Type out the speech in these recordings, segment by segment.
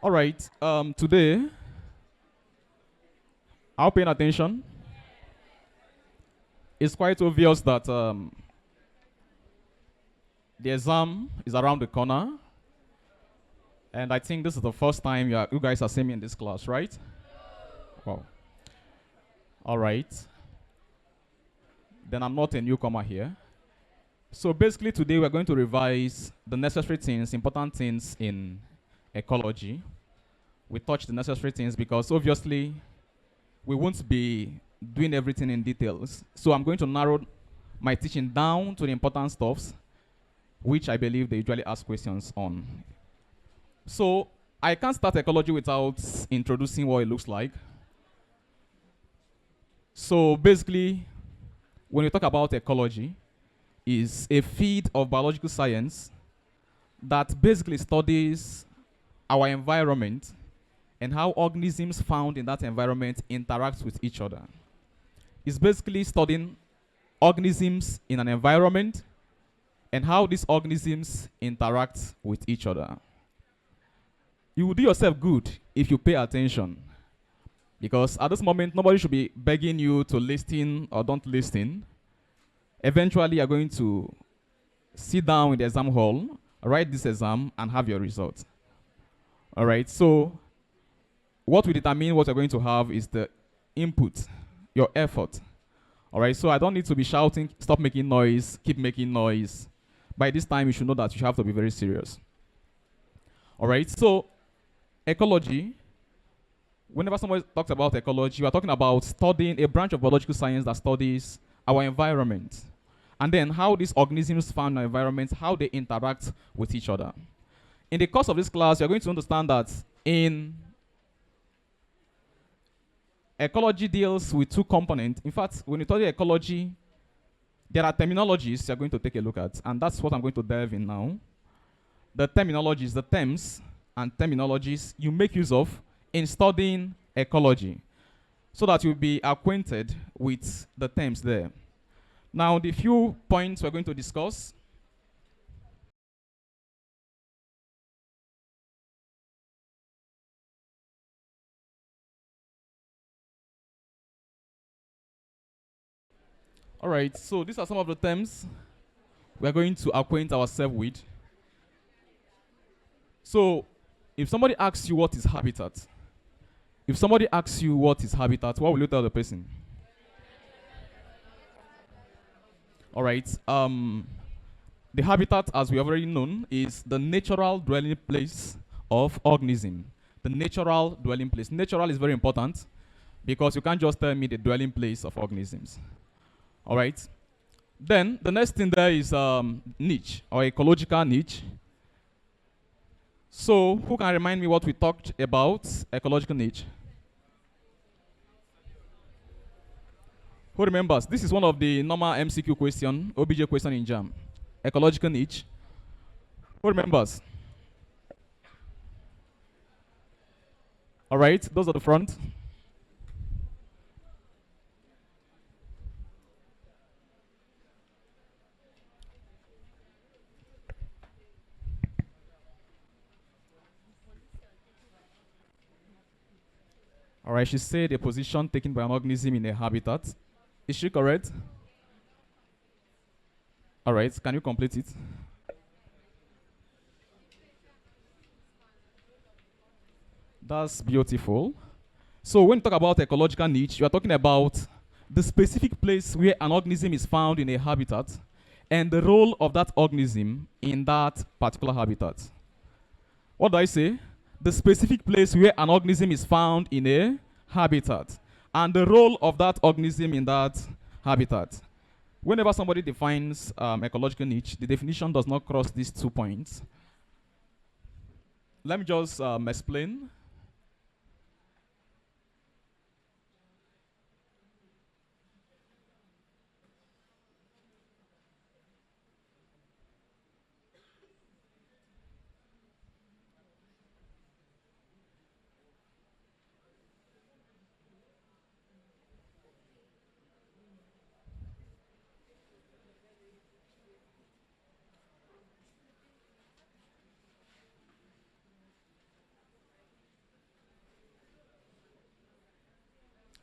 All right. Today, are you paying attention? It's quite obvious that the exam is around the corner, and I think this is the first time you guys are seeing me in this class, right? Wow. All right. Then I'm not a newcomer here. So basically, today we're going to revise the necessary things, important things in ecology. We touch the necessary things because obviously we won't be doing everything in details. So I'm going to narrow my teaching down to the important stuffs, which I believe they usually ask questions on. So I can't start ecology without introducing what it looks like. So basically, when you talk about ecology, is a field of biological science that basically studies our environment and how organisms found in that environment interact with each other. It's basically studying organisms in an environment and how these organisms interact with each other. You will do yourself good if you pay attention, because at this moment nobody should be begging you to listen or don't listen. Eventually you're going to sit down in the exam hall, write this exam, and have your results. All right, so what will determine what you're going to have is the input, your effort. All right, so I don't need to be shouting, stop making noise, keep making noise. By this time, you should know that you have to be very serious. All right, so ecology, whenever somebody talks about ecology, we are talking about studying a branch of biological science that studies our environment. And then how these organisms found in our environment, how they interact with each other. In the course of this class, you're going to understand that in ecology deals with two components. In fact, when you study ecology, there are terminologies you're going to take a look at, and that's what I'm going to delve in now. The terminologies, the terms and terminologies you make use of in studying ecology, so that you'll be acquainted with the terms there. Now, the few points we're going to discuss. All right, so these are some of the terms we're going to acquaint ourselves with. So, if somebody asks you what is habitat, what will you tell the person? All right. The habitat, as we have already known, is the natural dwelling place of organism. The natural dwelling place. Natural is very important because you can't just tell me the dwelling place of organisms. All right. Then the next thing there is niche or ecological niche. So who can remind me what we talked about ecological niche? Who remembers? This is one of the normal MCQ question, OBJ question in JAM. Ecological niche. Who remembers? All right, those are the front. All right, she said a position taken by an organism in a habitat. Is she correct? All right, can you complete it? That's beautiful. So when you talk about ecological niche, you are talking about the specific place where an organism is found in a habitat and the role of that organism in that particular habitat. What do I say? The specific place where an organism is found in a habitat and the role of that organism in that habitat. Whenever somebody defines ecological niche, the definition does not cross these 2 points. Let me just explain.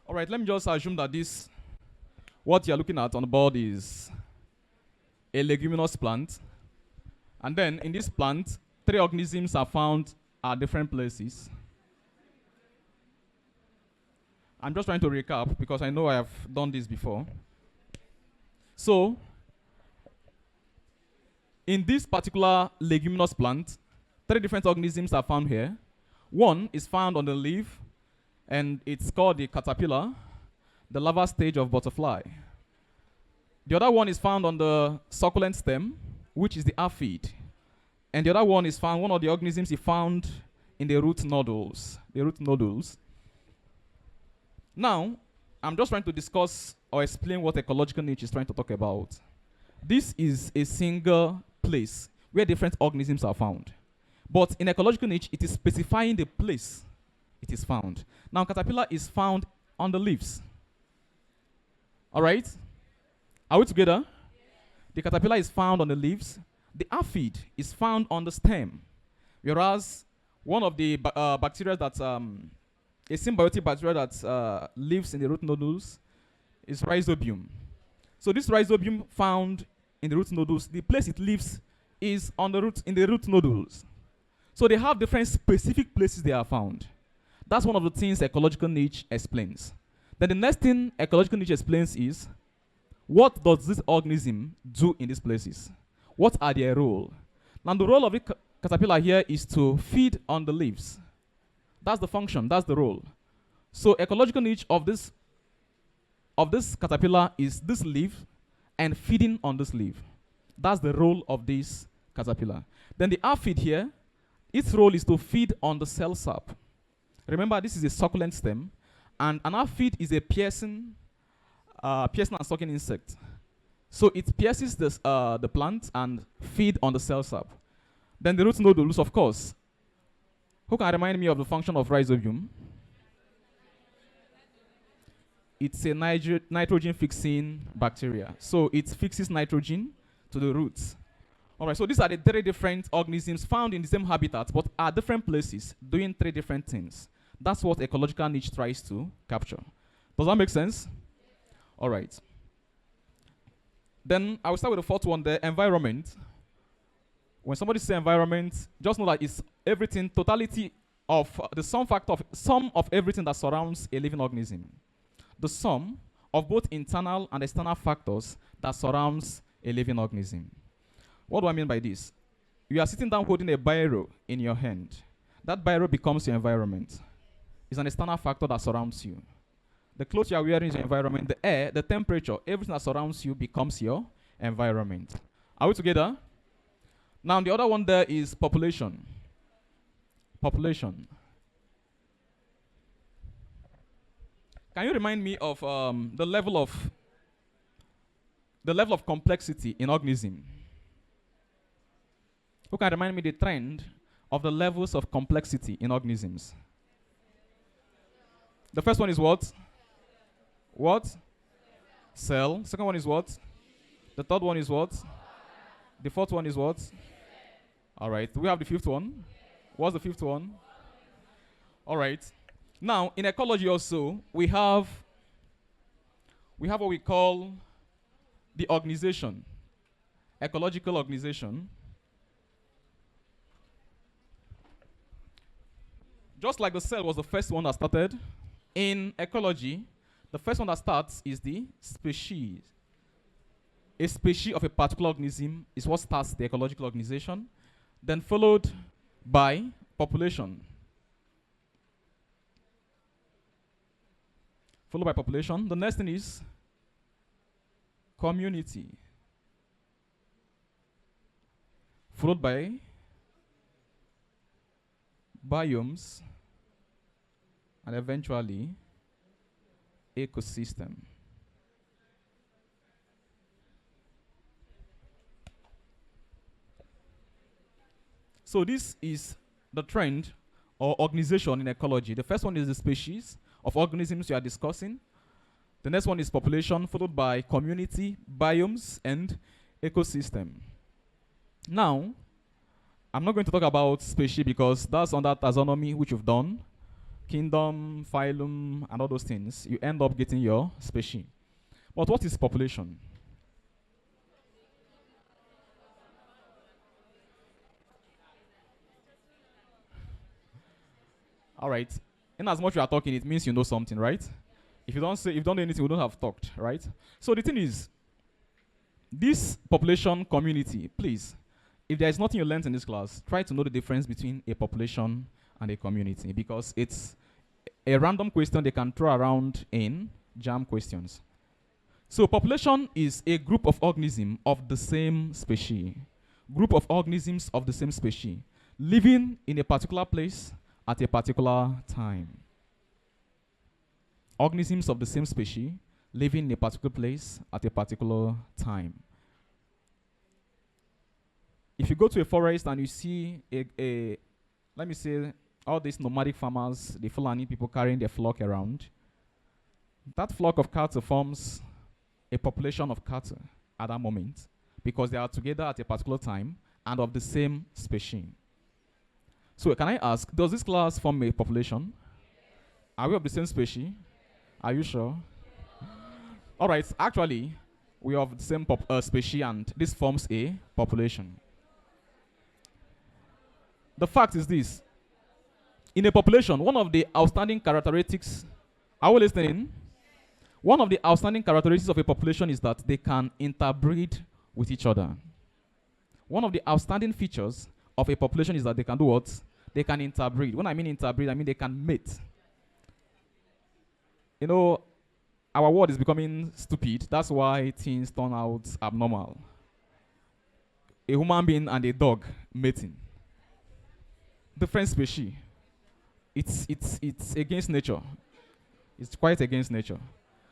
All right, let me just assume that this, what you're looking at on the board is a leguminous plant. And then in this plant, 3 organisms are found at different places. I'm just trying to recap because I know I have done this before. So, in this particular leguminous plant, 3 different organisms are found here. One is found on the leaf, and it's called the caterpillar, the larval stage of butterfly. The other one is found on the succulent stem, which is the aphid. And the other one is found, one of the organisms is found in the root nodules. Now, I'm just trying to discuss or explain what ecological niche is trying to talk about. This is a single place where different organisms are found. But in ecological niche, it is specifying the place it is found. Now, caterpillar is found on the leaves. All right? Are we together? The caterpillar is found on the leaves. The aphid is found on the stem. Whereas one of the bacteria that's a symbiotic bacteria that lives in the root nodules is rhizobium. So this rhizobium found in the root nodules, the place it lives is on the root, in the root nodules. So they have different specific places they are found. That's one of the things ecological niche explains. Then the next thing ecological niche explains is, what does this organism do in these places? What are their role? Now the role of the caterpillar here is to feed on the leaves. That's the function, that's the role. So ecological niche of this caterpillar is this leaf and feeding on this leaf. That's the role of this caterpillar. Then the aphid here, its role is to feed on the cell sap. Remember, this is a succulent stem, and an aphid is a piercing and sucking insect. So it pierces the plant and feed on the cell sap. Then the root nodules, of course. Who can remind me of the function of rhizobium? It's a nitrogen fixing bacteria. So it fixes nitrogen to the roots. All right, so these are the 3 different organisms found in the same habitat, but at different places, doing 3 different things. That's what ecological niche tries to capture. Does that make sense? All right. Then I will start with the 4th one, the environment. When somebody says environment, just know that it's everything, totality of the sum of everything that surrounds a living organism. The sum of both internal and external factors that surrounds a living organism. What do I mean by this? You are sitting down holding a biro in your hand. That biro becomes your environment. It's an external factor that surrounds you. The clothes you are wearing is your environment. The air, the temperature, everything that surrounds you becomes your environment. Are we together? Now, the other one there is population. Population. Can you remind me of the level of complexity in organism? Who can remind me the trend of the levels of complexity in organisms? The first one is what? What? Cell. Second one is what? The third one is what? The 4th one is what? All right. Do we have the 5th one? What's the 5th one? All right. Now, in ecology also, we have what we call the organization, ecological organization. Just like the cell was the first one that started, in ecology, the first one that starts is the species. A species of a particular organism is what starts the ecological organization, then followed by population. Followed by population. The next thing is community. Followed by biomes, and eventually ecosystem. So this is the trend or organization in ecology. The first one is the species of organisms we are discussing. The next one is population, followed by community, biomes, and ecosystem. Now, I'm not going to talk about species because that's under taxonomy, which we've done. kingdom, phylum, and all those things, you end up getting your species. But what is population? All right. In as much you are talking, it means you know something, right? If you don't know anything, we don't have talked, right? So the thing is, this population community, please, if there is nothing you learned in this class, try to know the difference between a population and a community, because it's a random question they can throw around in jam questions. So population is a group of organisms of the same species. Group of organisms of the same species living in a particular place at a particular time. Organisms of the same species living in a particular place at a particular time. If you go to a forest and you see let me say, all these nomadic farmers, the Fulani people carrying their flock around, that flock of cattle forms a population of cattle at that moment because they are together at a particular time and of the same species. So can I ask, does this class form a population? Are we of the same species? Are you sure? All right, actually, we are of the same species and this forms a population. The fact is this. In a population, one of the outstanding characteristics, are we listening? One of the outstanding characteristics of a population is that they can interbreed with each other. One of the outstanding features of a population is that they can do what? They can interbreed. When I mean interbreed, I mean they can mate. You know, our world is becoming stupid. That's why things turn out abnormal. A human being and a dog mating. Different species. It's against nature. It's quite against nature.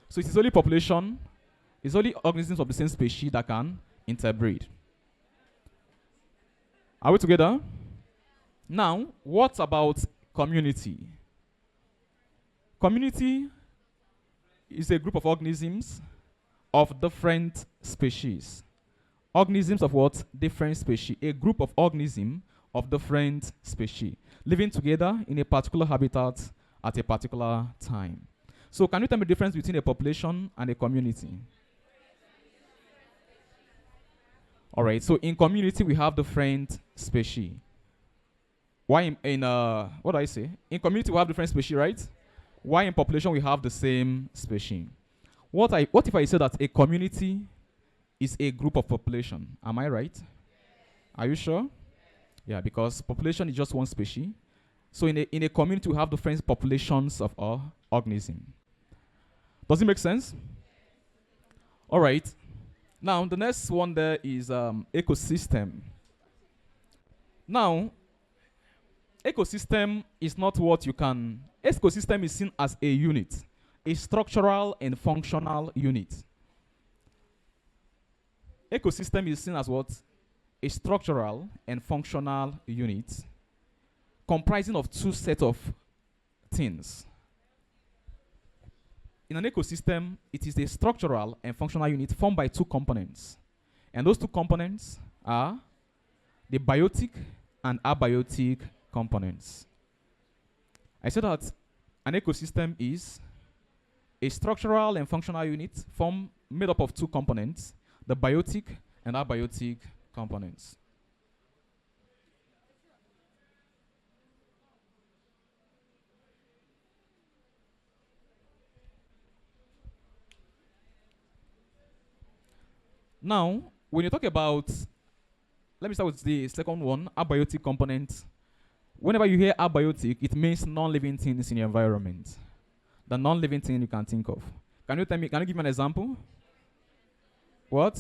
So it is only population, it's only organisms of the same species that can interbreed. Are we together? Now, what about community? Community is a group of organisms of different species. Organisms of what? Different species. A group of organisms of different species living together in a particular habitat at a particular time. So can you tell me the difference between a population and a community? All right, so in community we have different species. Why in what do I say? In community we have different species, right? Why in population we have the same species? What if I say that a community is a group of population? Am I right? Are you sure? Yeah, because population is just one species. So in a community we have different populations of organisms. Does it make sense? All right. Now, the next one there is ecosystem. Now, ecosystem is not what you can... Ecosystem is seen as a unit, a structural and functional unit. Ecosystem is seen as what? A structural and functional unit comprising of two sets of things. In an ecosystem, it is a structural and functional unit formed by two components. And those two components are the biotic and abiotic components. I said that an ecosystem is a structural and functional unit made up of two components, the biotic and abiotic components. Now, when you talk about, let me start with the second one, abiotic component. Whenever you hear abiotic, it means non-living things in your environment. The non-living thing you can think of. Can you give me an example? What?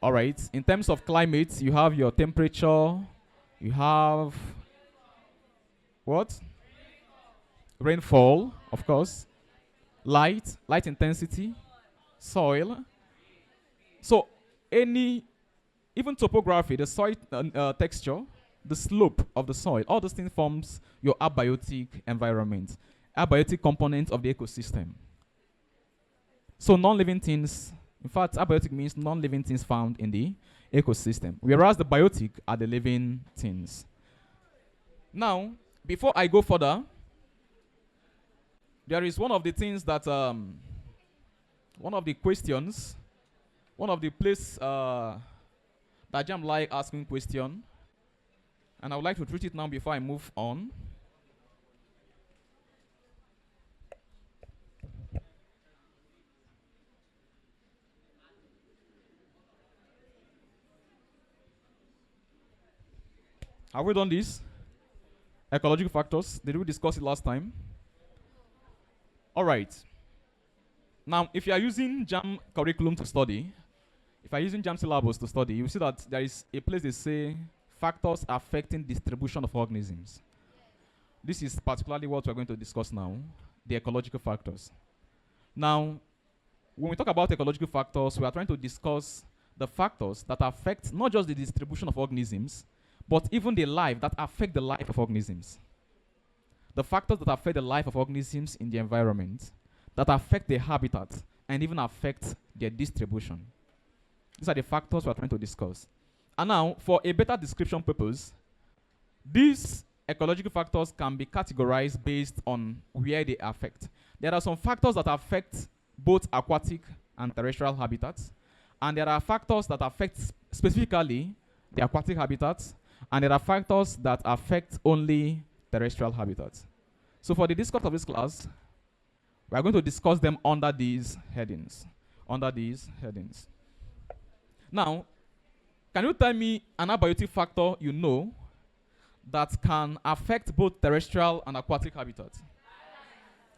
All right. In terms of climate, you have your temperature, you have what? Rainfall, of course. Light intensity, soil. So even topography, the soil texture, the slope of the soil, all those things forms your abiotic environment, abiotic component of the ecosystem. So non-living things, in fact, abiotic means non-living things found in the ecosystem, whereas the biotic are the living things. Now, before I go further, there is one of the things that, one of the questions, one of the place that Jam like asking question, and I would like to treat it now before I move on. Have we done this? Ecological factors. Did we discuss it last time? All right. Now, if you are using JAM curriculum to study, if you are using JAM syllabus to study, you see that there is a place they say factors affecting distribution of organisms. This is particularly what we're going to discuss now, the ecological factors. Now, when we talk about ecological factors, we are trying to discuss the factors that affect not just the distribution of organisms, but even the life that affect the life of organisms. The factors that affect the life of organisms in the environment, that affect their habitat, and even affect their distribution. These are the factors we're trying to discuss. And now, for a better description purpose, these ecological factors can be categorized based on where they affect. There are some factors that affect both aquatic and terrestrial habitats, and there are factors that affect specifically the aquatic habitats, and there are factors that affect only terrestrial habitats. So for the discourse of this class, we are going to discuss them under these headings. Now, can you tell me an abiotic factor you know that can affect both terrestrial and aquatic habitats?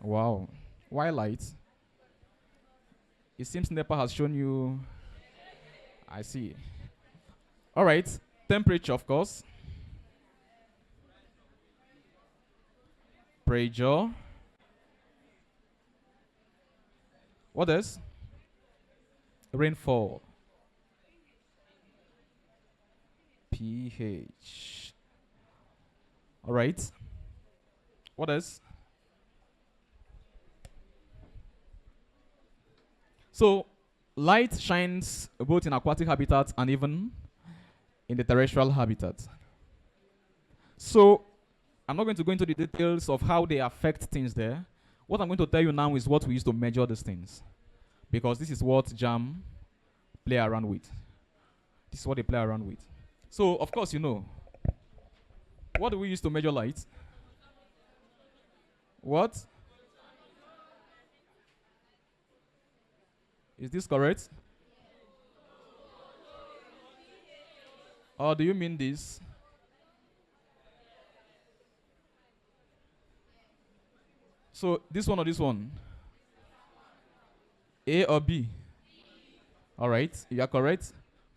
Wow. Why light? It seems NEPA has shown you. I see. All right. Temperature, of course. Pressure. What else? Rainfall. pH. All right. What else? So, light shines both in aquatic habitats and even in the terrestrial habitat. So, I'm not going to go into the details of how they affect things there. What I'm going to tell you now is what we use to measure these things. Because this is what JAM play around with. This is what they play around with. So, of course, you know. What do we use to measure light? What? Is this correct? Or do you mean this? So, this one or this one? A or B? All right, you are correct.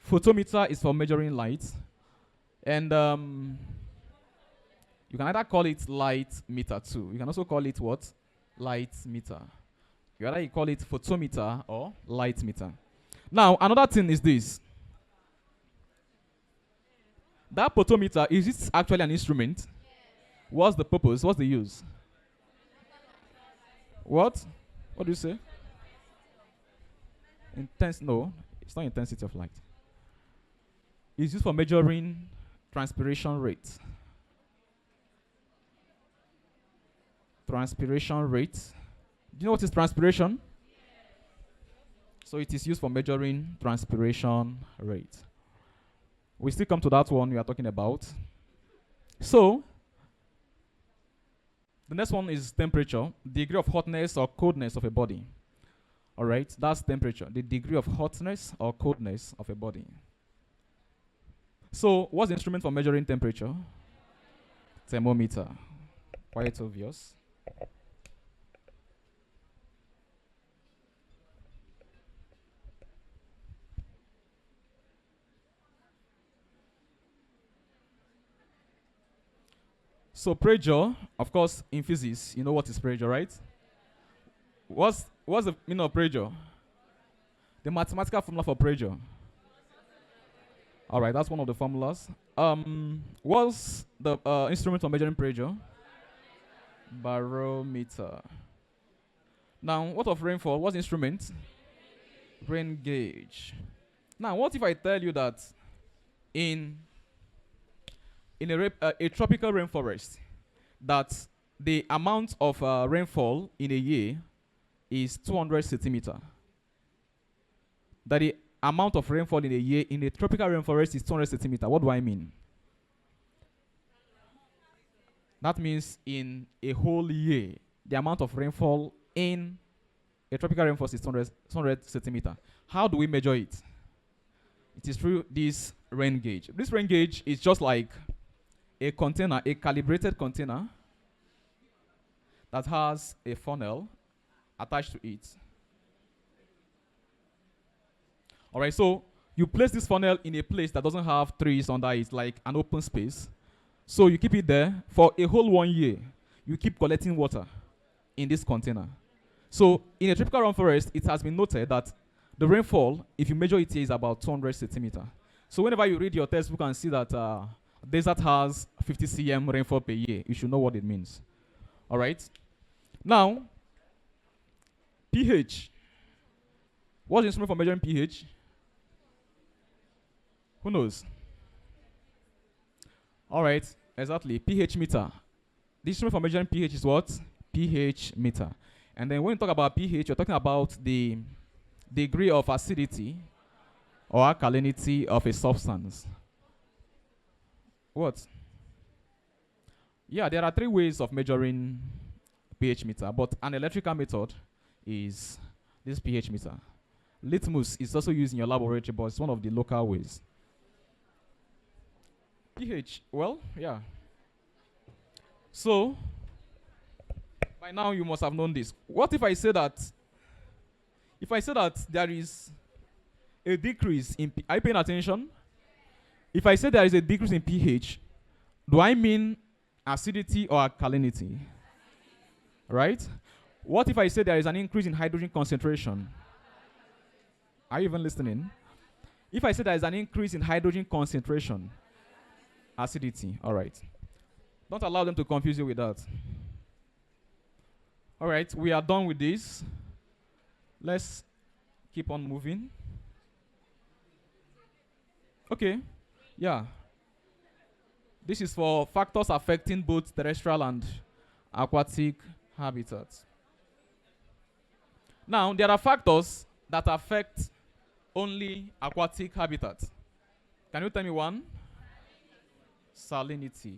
Photometer is for measuring light. And you can either call it light meter too. You can also call it what? Light meter. You either call it photometer or light meter. Now, another thing is this. That photometer, is it actually an instrument? What's the purpose? What's the use? What? What do you say? No, it's not intensity of light. It's used for measuring transpiration rate. Transpiration rate. Do you know what is transpiration? So it is used for measuring transpiration rate. We still come to that one we are talking about. So, the next one is temperature, degree of hotness or coldness of a body. All right, that's temperature, the degree of hotness or coldness of a body. So, what's the instrument for measuring temperature? Thermometer. Quite obvious. So pressure, of course, in physics, you know what is pressure, right? What's the meaning of pressure? The mathematical formula for pressure. All right, that's one of the formulas. What's the instrument for measuring pressure? Barometer. Now, what of rainfall? What's the instrument? Rain gauge. Now, what if I tell you that in a tropical rainforest, that the amount of rainfall in a year is 200 centimeter. That the amount of rainfall in a year in a tropical rainforest is 200 centimeter. What do I mean? That means in a whole year, the amount of rainfall in a tropical rainforest is 200 centimeter. How do we measure it? It is through this rain gauge. This rain gauge is just like a container, a calibrated container that has a funnel attached to it. All right, so you place this funnel in a place that doesn't have trees under it, like an open space. So you keep it there for a whole 1 year. You keep collecting water in this container. So in a tropical rainforest, it has been noted that the rainfall, if you measure it here, is about 200 centimeter. So whenever you read your textbook and see that desert has 50 cm rainfall per year, you should know what it means. All right. Now, pH. What's the instrument for measuring pH? Who knows? All right, exactly. pH meter. The instrument for measuring pH is what? pH meter. And then when you talk about pH, you're talking about the degree of acidity or alkalinity of a substance. What? Yeah, there are 3 ways of measuring pH meter, but an electrical method is this pH meter. Litmus is also used in your laboratory, but it's one of the local ways. pH, well, yeah. So, by now you must have known this. What if I say that there is a decrease in are you paying attention? If I say there is a decrease in pH, do I mean acidity or alkalinity? Right? What if I say there is an increase in hydrogen concentration? Are you even listening? If I say there is an increase in hydrogen concentration, acidity, all right. Don't allow them to confuse you with that. All right, we are done with this. Let's keep on moving. Okay, yeah. This is for factors affecting both terrestrial and aquatic habitats. Now, there are factors that affect only aquatic habitats. Can you tell me one? Salinity.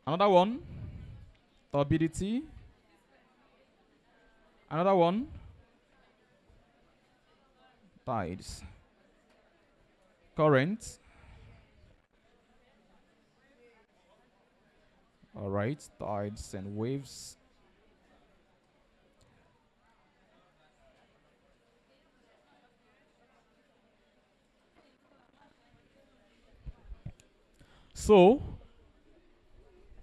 Another one? Turbidity. Another one? Tides. Current. All right, tides and waves. So,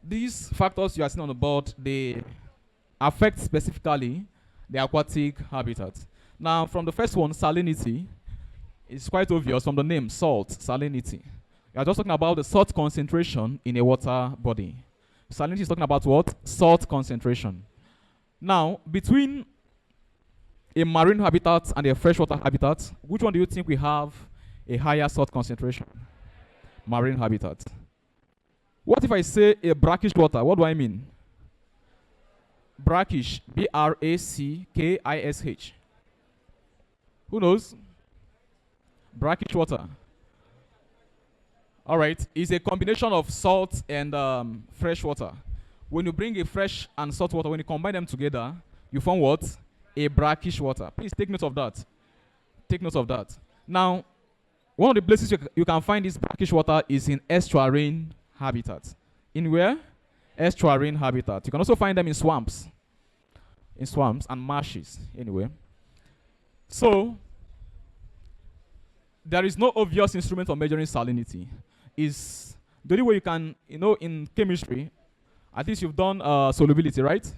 these factors you are seeing on the board, they affect specifically the aquatic habitat. Now, from the first one, salinity, it's quite obvious from the name, salt, salinity. We are just talking about the salt concentration in a water body. Salinity is talking about what? Salt concentration. Now, between a marine habitat and a freshwater habitat, which one do you think we have a higher salt concentration? Marine habitat. What if I say a brackish water? What do I mean? Brackish, B-R-A-C-K-I-S-H. Who knows? Brackish water. All right, it's a combination of salt and fresh water. When you bring a fresh and salt water, when you combine them together, you form what? A brackish water. Please take note of that. Take note of that. Now, one of the places you can find this brackish water is in estuarine habitat. In where? Estuarine habitat. You can also find them in swamps. In swamps and marshes, anyway. So, there is no obvious instrument for measuring salinity. Is the only way you can, in chemistry, at least you've done solubility, right?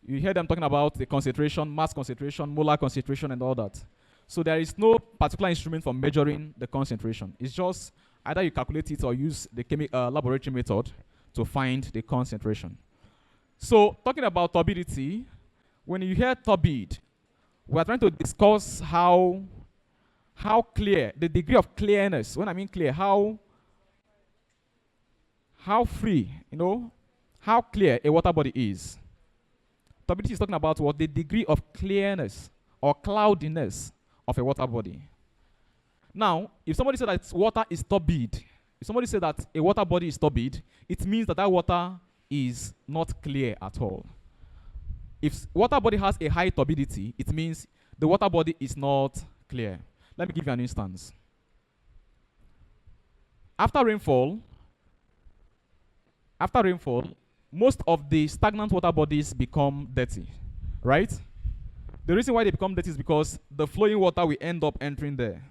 You hear them talking about the concentration, mass concentration, molar concentration, and all that. So there is no particular instrument for measuring the concentration. It's just either you calculate it or use the laboratory method to find the concentration. So talking about turbidity, when you hear turbid, we are trying to discuss how clear, the degree of clearness. When I mean clear, how how free, how clear a water body is. Turbidity is talking about what the degree of clearness or cloudiness of a water body. Now, if somebody said that water is turbid, if somebody said that a water body is turbid, it means that that water is not clear at all. If water body has a high turbidity, it means the water body is not clear. Let me give you an instance. After rainfall, most of the stagnant water bodies become dirty, right? The reason why they become dirty is because the flowing water will end up entering there.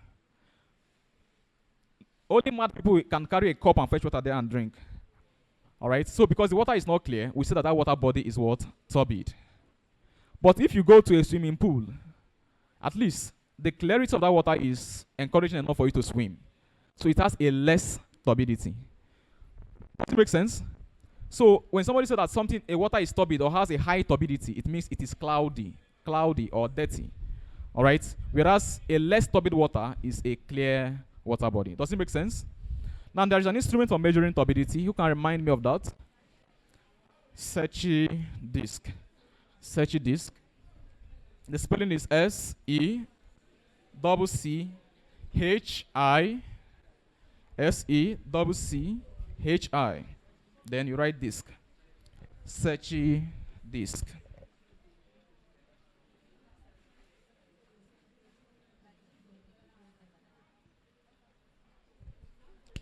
Only mad people can carry a cup and fetch water there and drink. All right? So because the water is not clear, we say that that water body is what? Turbid. But if you go to a swimming pool, at least the clarity of that water is encouraging enough for you to swim. So it has a less turbidity. Does it make sense? So when somebody says that a water is turbid or has a high turbidity, it means it is cloudy or dirty. All right? Whereas a less turbid water is a clear water body. Does it make sense? Now there is an instrument for measuring turbidity. Who can remind me of that? Secchi disc. Secchi disc. The spelling is SECCHI. SECCHI. Then you write disc. Secchi disc.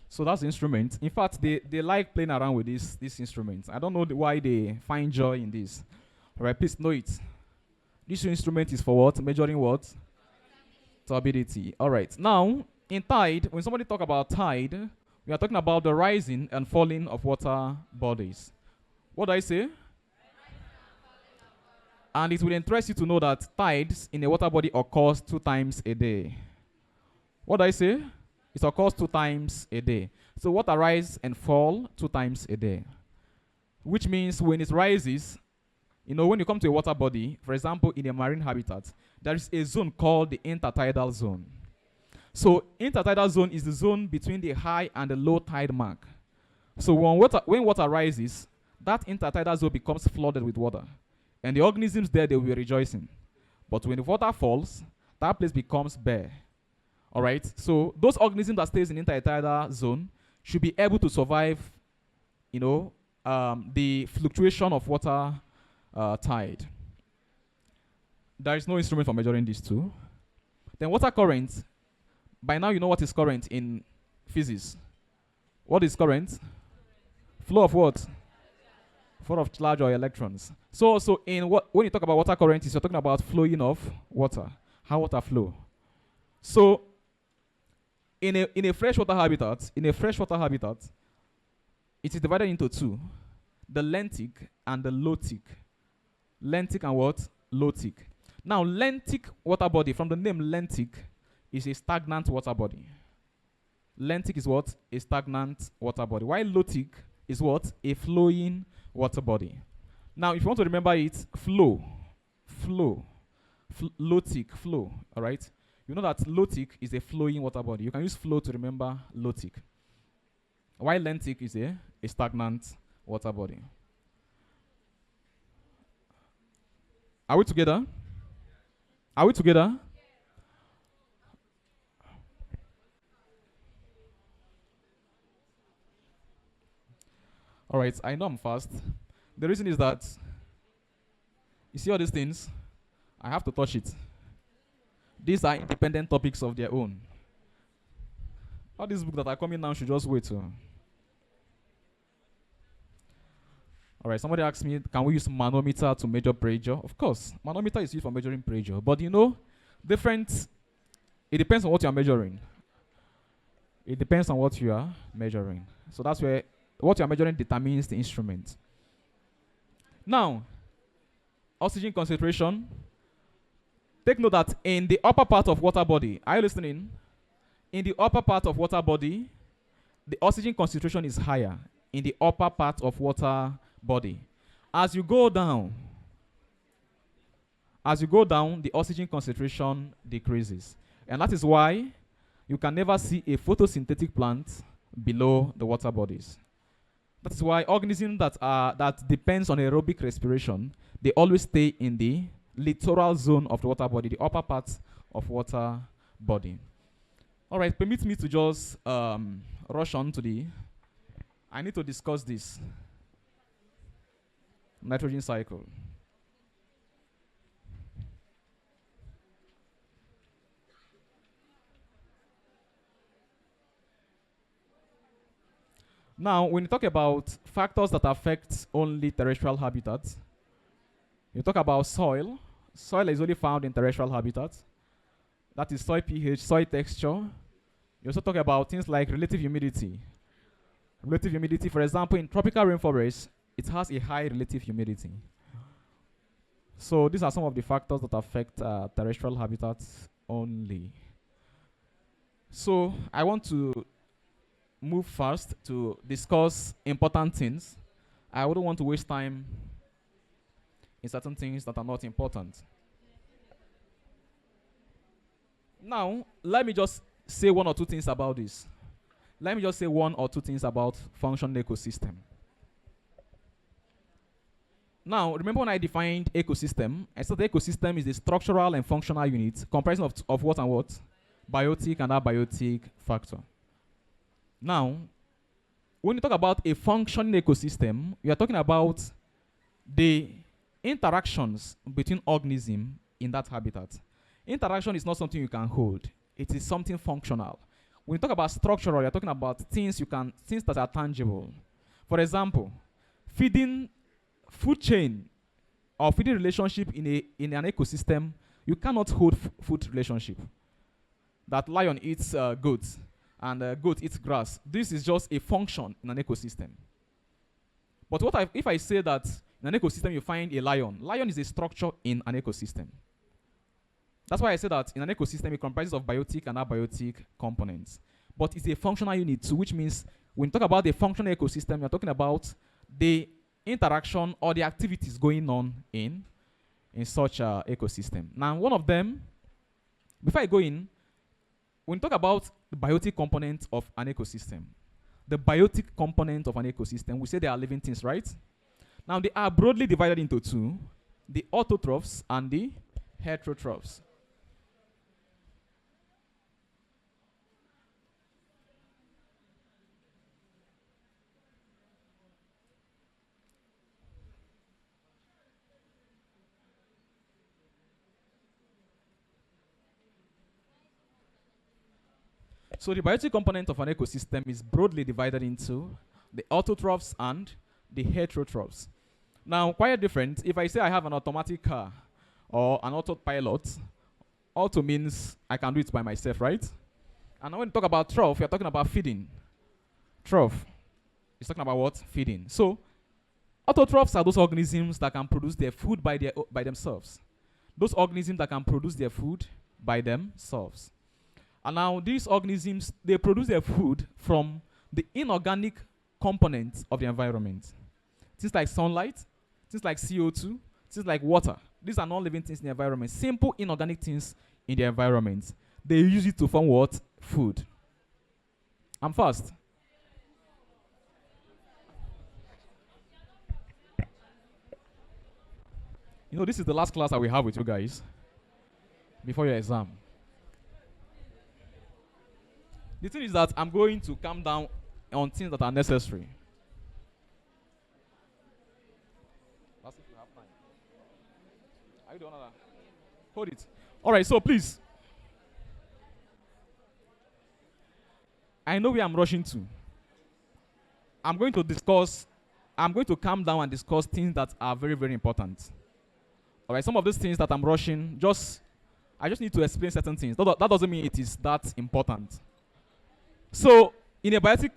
So that's the instrument. In fact, they like playing around with this instrument. I don't know why they find joy in this. All right, please know it. This instrument is for what? Measuring what? Turbidity. All right. Now, in tide, when somebody talk about tide, we are talking about the rising and falling of water bodies. What do I say? And it will interest you to know that tides in a water body occurs 2 times a day. What do I say? It occurs 2 times a day. So water rise and fall 2 times a day. Which means when it rises, when you come to a water body, for example, in a marine habitat, there is a zone called the intertidal zone. So intertidal zone is the zone between the high and the low tide mark. So when water rises, that intertidal zone becomes flooded with water. And the organisms there, they will be rejoicing. But when the water falls, that place becomes bare. All right? So those organisms that stays in intertidal zone should be able to survive, the fluctuation of water tide. There is no instrument for measuring these two. Then water current. By now you know what is current in physics. What is current? Flow of what? Flow of charge or electrons. So when you talk about water current, you're talking about flowing of water. How water flow. So in a freshwater habitat, it is divided into 2. The lentic and the lotic. Lentic and what? Lotic. Now, lentic water body, from the name lentic, is a stagnant water body. Lentic is what? A stagnant water body. While lotic is what? A flowing water body. Now, if you want to remember it, lotic, flow, all right? You know that lotic is a flowing water body. You can use flow to remember lotic. While lentic is a stagnant water body. Are we together? Are we together? All right, I know I'm fast. The reason is that, you see all these things? I have to touch it. These are independent topics of their own. All these books that are coming now should just wait. All right, somebody asked me, can we use manometer to measure pressure? Of course, manometer is used for measuring pressure. But it depends on what you are measuring. It depends on what you are measuring. So that's where what you are measuring determines the instrument. Now, oxygen concentration. Take note that in the upper part of water body, are you listening? In the upper part of water body, the oxygen concentration is higher in the upper part of water body. As you go down, the oxygen concentration decreases. And that is why you can never see a photosynthetic plant below the water bodies. That is why organisms that depends on aerobic respiration, they always stay in the littoral zone of the water body, the upper part of water body. All right, permit me to just rush on to the. I need to discuss this nitrogen cycle. Now, when you talk about factors that affect only terrestrial habitats, you talk about soil. Soil is only found in terrestrial habitats. That is soil pH, soil texture. You also talk about things like relative humidity. Relative humidity, for example, in tropical rainforests, it has a high relative humidity. So these are some of the factors that affect terrestrial habitats only. So I want to move fast to discuss important things. I wouldn't want to waste time in certain things that are not important. Now, let me just say one or two things about this. Let me just say one or two things about functional ecosystem. Now, remember when I defined ecosystem, I said the ecosystem is the structural and functional unit comprising of what and what? Biotic and abiotic factor. Now, when you talk about a functioning ecosystem, you are talking about the interactions between organisms in that habitat. Interaction is not something you can hold. It is something functional. When you talk about structural, you're talking about things that are tangible. For example, feeding food chain or feeding relationship in an ecosystem, you cannot hold food relationship. That lion eats goats and goat eats grass. This is just a function in an ecosystem. But if I say that in an ecosystem you find a lion, lion is a structure in an ecosystem. That's why I say that in an ecosystem it comprises of biotic and abiotic components. But it's a functional unit too, which means when you talk about the functional ecosystem, you're talking about the interaction or the activities going on in such an ecosystem. Now, one of them, before I go in, when you talk about the biotic component of an ecosystem, the biotic component of an ecosystem, we say they are living things, right? Now, they are broadly divided into two, the autotrophs and the heterotrophs. So the biotic component of an ecosystem is broadly divided into the autotrophs and the heterotrophs. Now, quite different. If I say I have an automatic car or an autopilot, auto means I can do it by myself, right? And when you talk about troph, you're talking about feeding. Troph is talking about what? Feeding. So autotrophs are those organisms that can produce their food by themselves. Those organisms that can produce their food by themselves. And now these organisms, they produce their food from the inorganic components of the environment. Things like sunlight, things like CO2, things like water. These are non-living things in the environment. Simple inorganic things in the environment. They use it to form what? Food. I'm fast. You know, this is the last class that we have with you guys before your exam. The thing is that I'm going to calm down on things that are necessary. That's if you have time. Are you the one that? Hold it. All right, so please. I know where I'm rushing to. I'm going to calm down and discuss things that are very, very important. All right, some of these things that I'm rushing, I just need to explain certain things. That doesn't mean it is that important. So, in a biotic,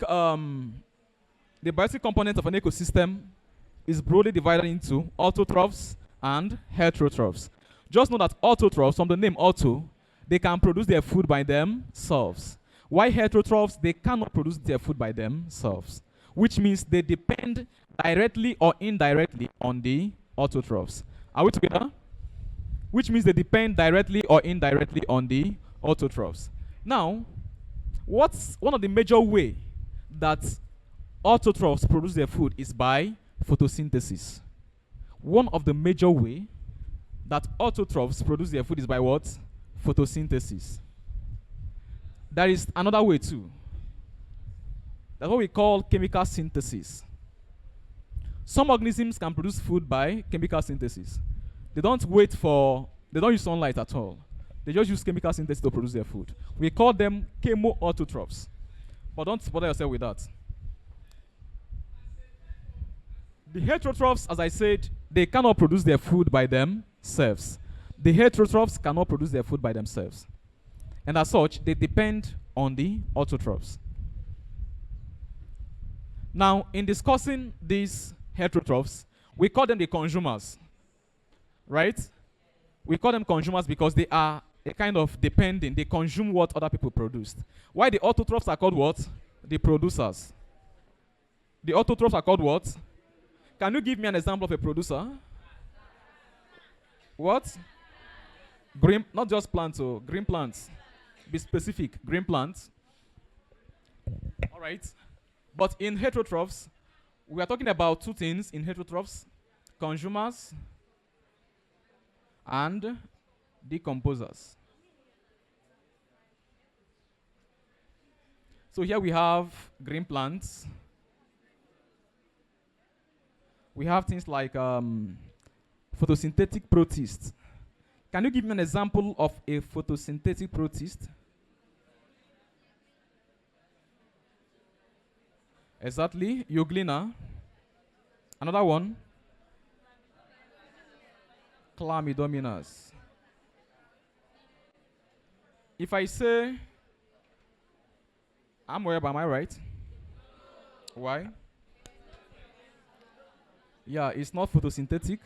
the biotic component of an ecosystem is broadly divided into autotrophs and heterotrophs. Just know that autotrophs, from the name auto, they can produce their food by themselves. While heterotrophs, they cannot produce their food by themselves, which means they depend directly or indirectly on the autotrophs. Are we together? Which means they depend directly or indirectly on the autotrophs. Now, what's one of the major ways that autotrophs produce their food is by photosynthesis. One of the major way that autotrophs produce their food is by what? Photosynthesis. There is another way too. That's what we call chemical synthesis. Some organisms can produce food by chemical synthesis. They don't use sunlight at all. They just use chemical synthesis to produce their food. We call them chemoautotrophs. But don't bother yourself with that. The heterotrophs, as I said, they cannot produce their food by themselves. The heterotrophs cannot produce their food by themselves. And as such, they depend on the autotrophs. Now, in discussing these heterotrophs, we call them the consumers. Right? We call them consumers because they are a kind of depending. They consume what other people produced. Why the autotrophs are called what? The producers. The autotrophs are called what? Can you give me an example of a producer? What? Green, not just plants, oh, green plants. Be specific, green plants. All right. But in heterotrophs, we are talking about two things in heterotrophs: consumers and decomposers. So here we have green plants. We have things like photosynthetic protists. Can you give me an example of a photosynthetic protist? Exactly, Euglena. Another one, Chlamydomonas. If I say amoeba, am I right? Why? Yeah, it's not photosynthetic.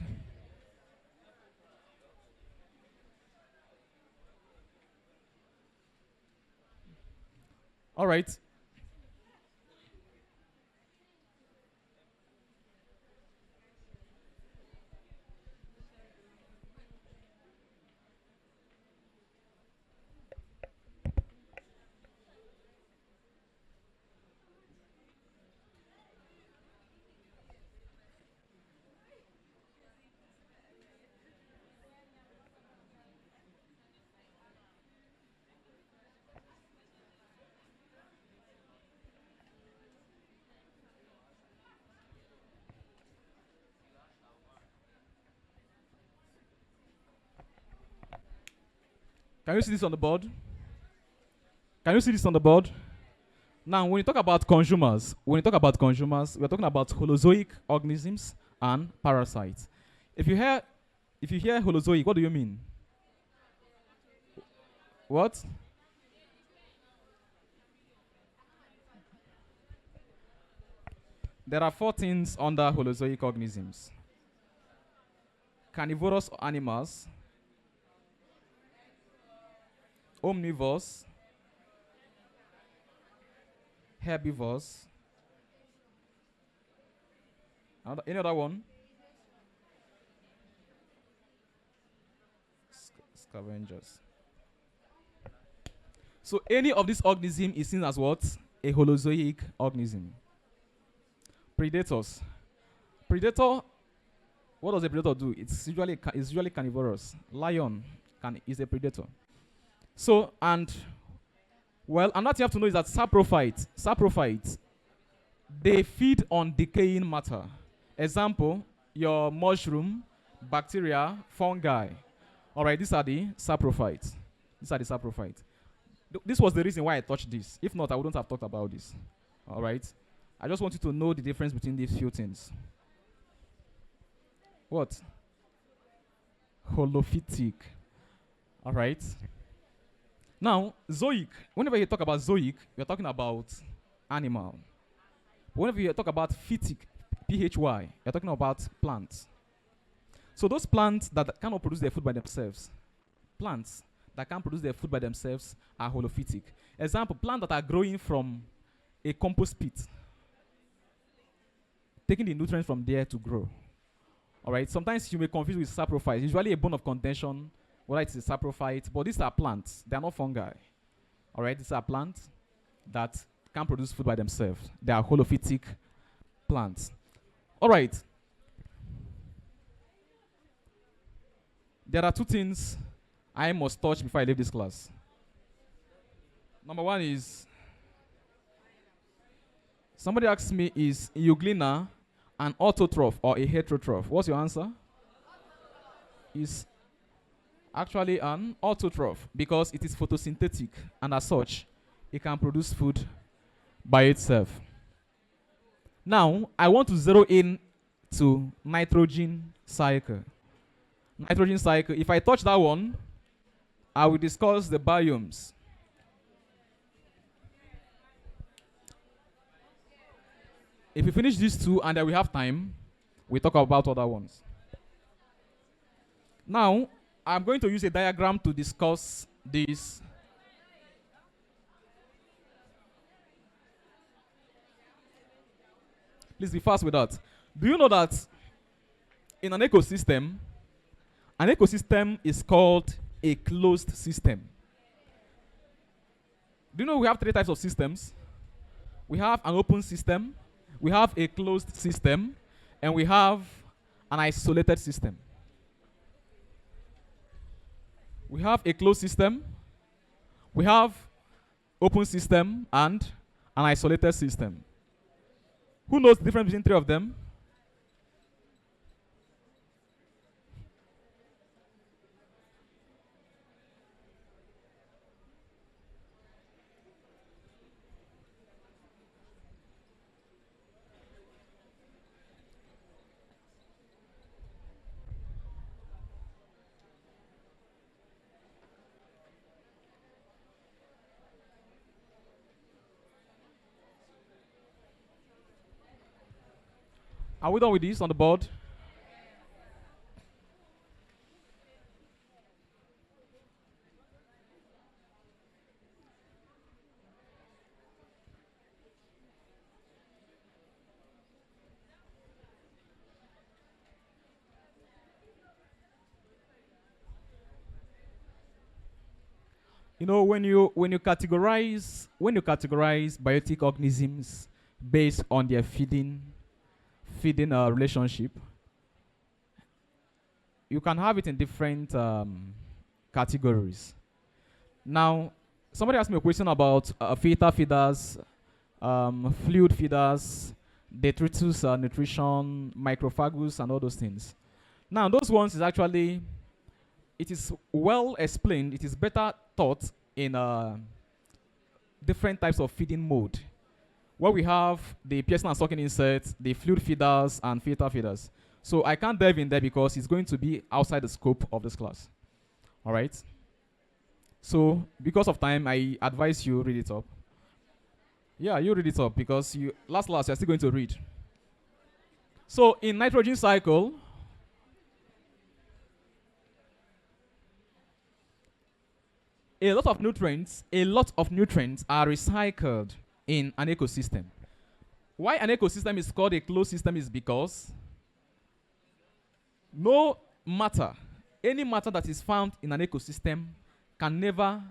All right. Can you see this on the board? Can you see this on the board? Now, when you talk about consumers, we're talking about holozoic organisms and parasites. If you hear holozoic, what do you mean? What? There are 4 things under holozoic organisms: carnivorous animals, omnivores, herbivores. Any other one? Scavengers. So any of these organisms is seen as what? A holozoic organism. Predators. Predator. What does a predator do? It's usually carnivorous. Lion is a predator. So, and another thing you have to know is that saprophytes, they feed on decaying matter. Example, your mushroom, bacteria, fungi. All right, these are the saprophytes. This was the reason why I touched this. If not, I wouldn't have talked about this. All right. I just want you to know the difference between these few things. What? Holophytic. All right. Now, zoic. Whenever you talk about zoic, you're talking about animal. Whenever you talk about phytic, PHY, you're talking about plants. So those plants that cannot produce their food by themselves, are holophytic. Example, plants that are growing from a compost pit, taking the nutrients from there to grow. All right. Sometimes you may confuse with saprophytes. Usually a bone of contention, whether it's a saprophyte, but these are plants. They are not fungi. All right. These are plants that can produce food by themselves. They are holophytic plants. All right. There are two things I must touch before I leave this class. Number one is, somebody asked me, is euglena an autotroph or a heterotroph? What's your answer? Is actually an autotroph because it is photosynthetic, and as such, it can produce food by itself. Now, I want to zero in to nitrogen cycle. Nitrogen cycle, if I touch that one, I will discuss the biomes. If we finish these two and then we have time, we talk about other ones. Now, I'm going to use a diagram to discuss this. Please be fast with that. Do you know that in an ecosystem is called a closed system? Do you know we have three types of systems? We have an open system, we have a closed system, and we have an isolated system. We have a closed system, we have open system, and an isolated system. Who knows the difference between three of them? Are we done with this on the board? You know, when you categorize biotic organisms based on their feeding relationship, you can have it in different categories. Now, somebody asked me a question about filter feeders, fluid feeders, detritus nutrition, microphagus, and all those things. Now, those ones is actually, it is well explained, it is better taught in different types of feeding mode, where we have the piercing and sucking insects, the fluid feeders, and filter feeders. So I can't dive in there because it's going to be outside the scope of this class. All right? So because of time, I advise you read it up. Yeah, you read it up because last you're still going to read. So in nitrogen cycle, a lot of nutrients are recycled in an ecosystem. Why an ecosystem is called a closed system is because no matter, any matter that is found in an ecosystem can never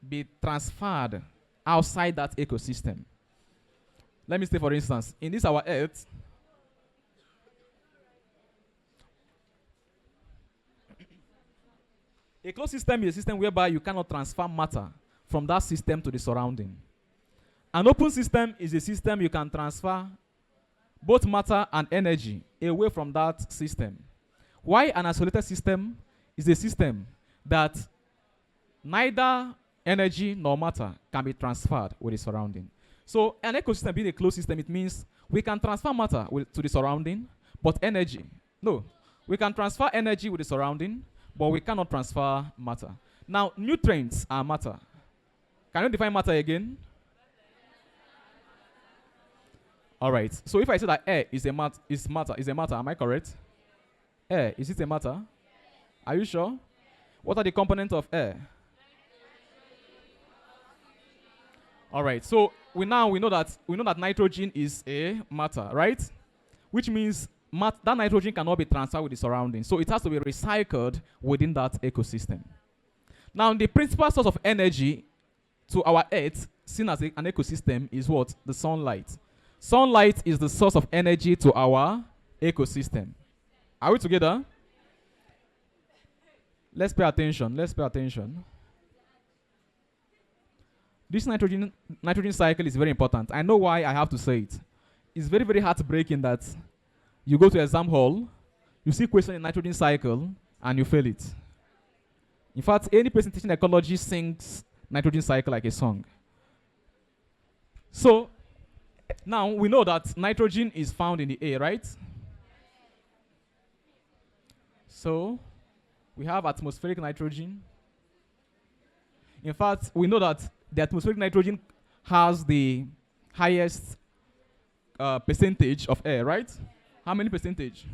be transferred outside that ecosystem. Let me say, for instance, in this our Earth, a closed system is a system whereby you cannot transfer matter from that system to the surrounding. An open system is a system you can transfer both matter and energy away from that system. Why an isolated system is a system that neither energy nor matter can be transferred with the surrounding. So an ecosystem being a closed system, it means we can transfer matter to the surrounding, but energy, no. We can transfer energy with the surrounding, but we cannot transfer matter. Now, nutrients are matter. Can you define matter again? All right. So if I say that air is a matter, am I correct? Air, is it a matter? Are you sure? What are the components of air? All right. So we know that nitrogen is a matter, right? Which means that nitrogen cannot be transferred with the surroundings, so it has to be recycled within that ecosystem. Now, the principal source of energy to our Earth, seen as an ecosystem, is what? The sunlight. Sunlight is the source of energy to our ecosystem. Are we together? Let's pay attention. Let's pay attention. This nitrogen cycle is very important. I know why I have to say it. It's very, very heartbreaking that you go to exam hall, you see question in nitrogen cycle, and you fail it. In fact, any person teaching ecology sings nitrogen cycle like a song. So, now we know that nitrogen is found in the air, right? So, we have atmospheric nitrogen. In fact, we know that the atmospheric nitrogen has the highest percentage of air, right? How many percentage?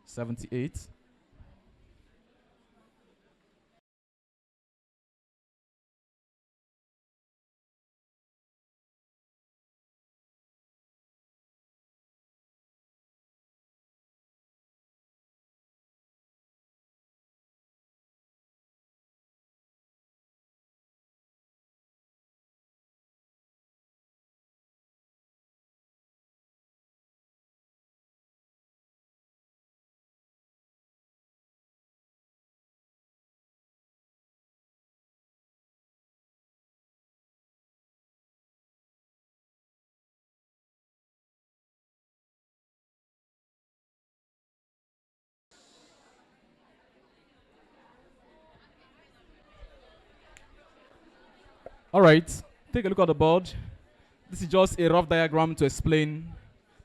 78. All right, take a look at the board. This is just a rough diagram to explain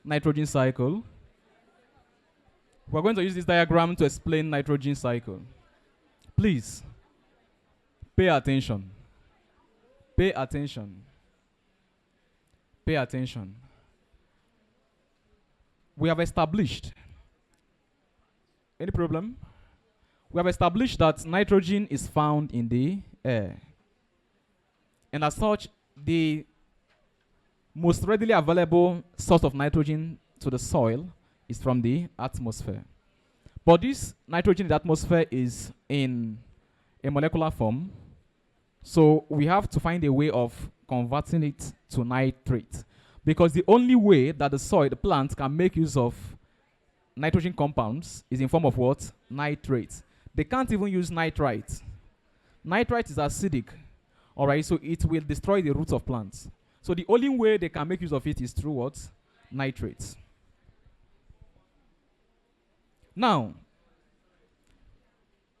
nitrogen cycle. We're going to use this diagram to explain nitrogen cycle. Please, pay attention. Pay attention. Pay attention. We have established. Any problem? We have established that nitrogen is found in the air. And as such, the most readily available source of nitrogen to the soil is from the atmosphere. But this nitrogen in the atmosphere is in a molecular form. So we have to find a way of converting it to nitrate. Because the only way that the soil, the plant, can make use of nitrogen compounds is in form of what? Nitrate. They can't even use nitrite. Nitrite is acidic. Alright, so it will destroy the roots of plants. So the only way they can make use of it is through what? Nitrates. Now,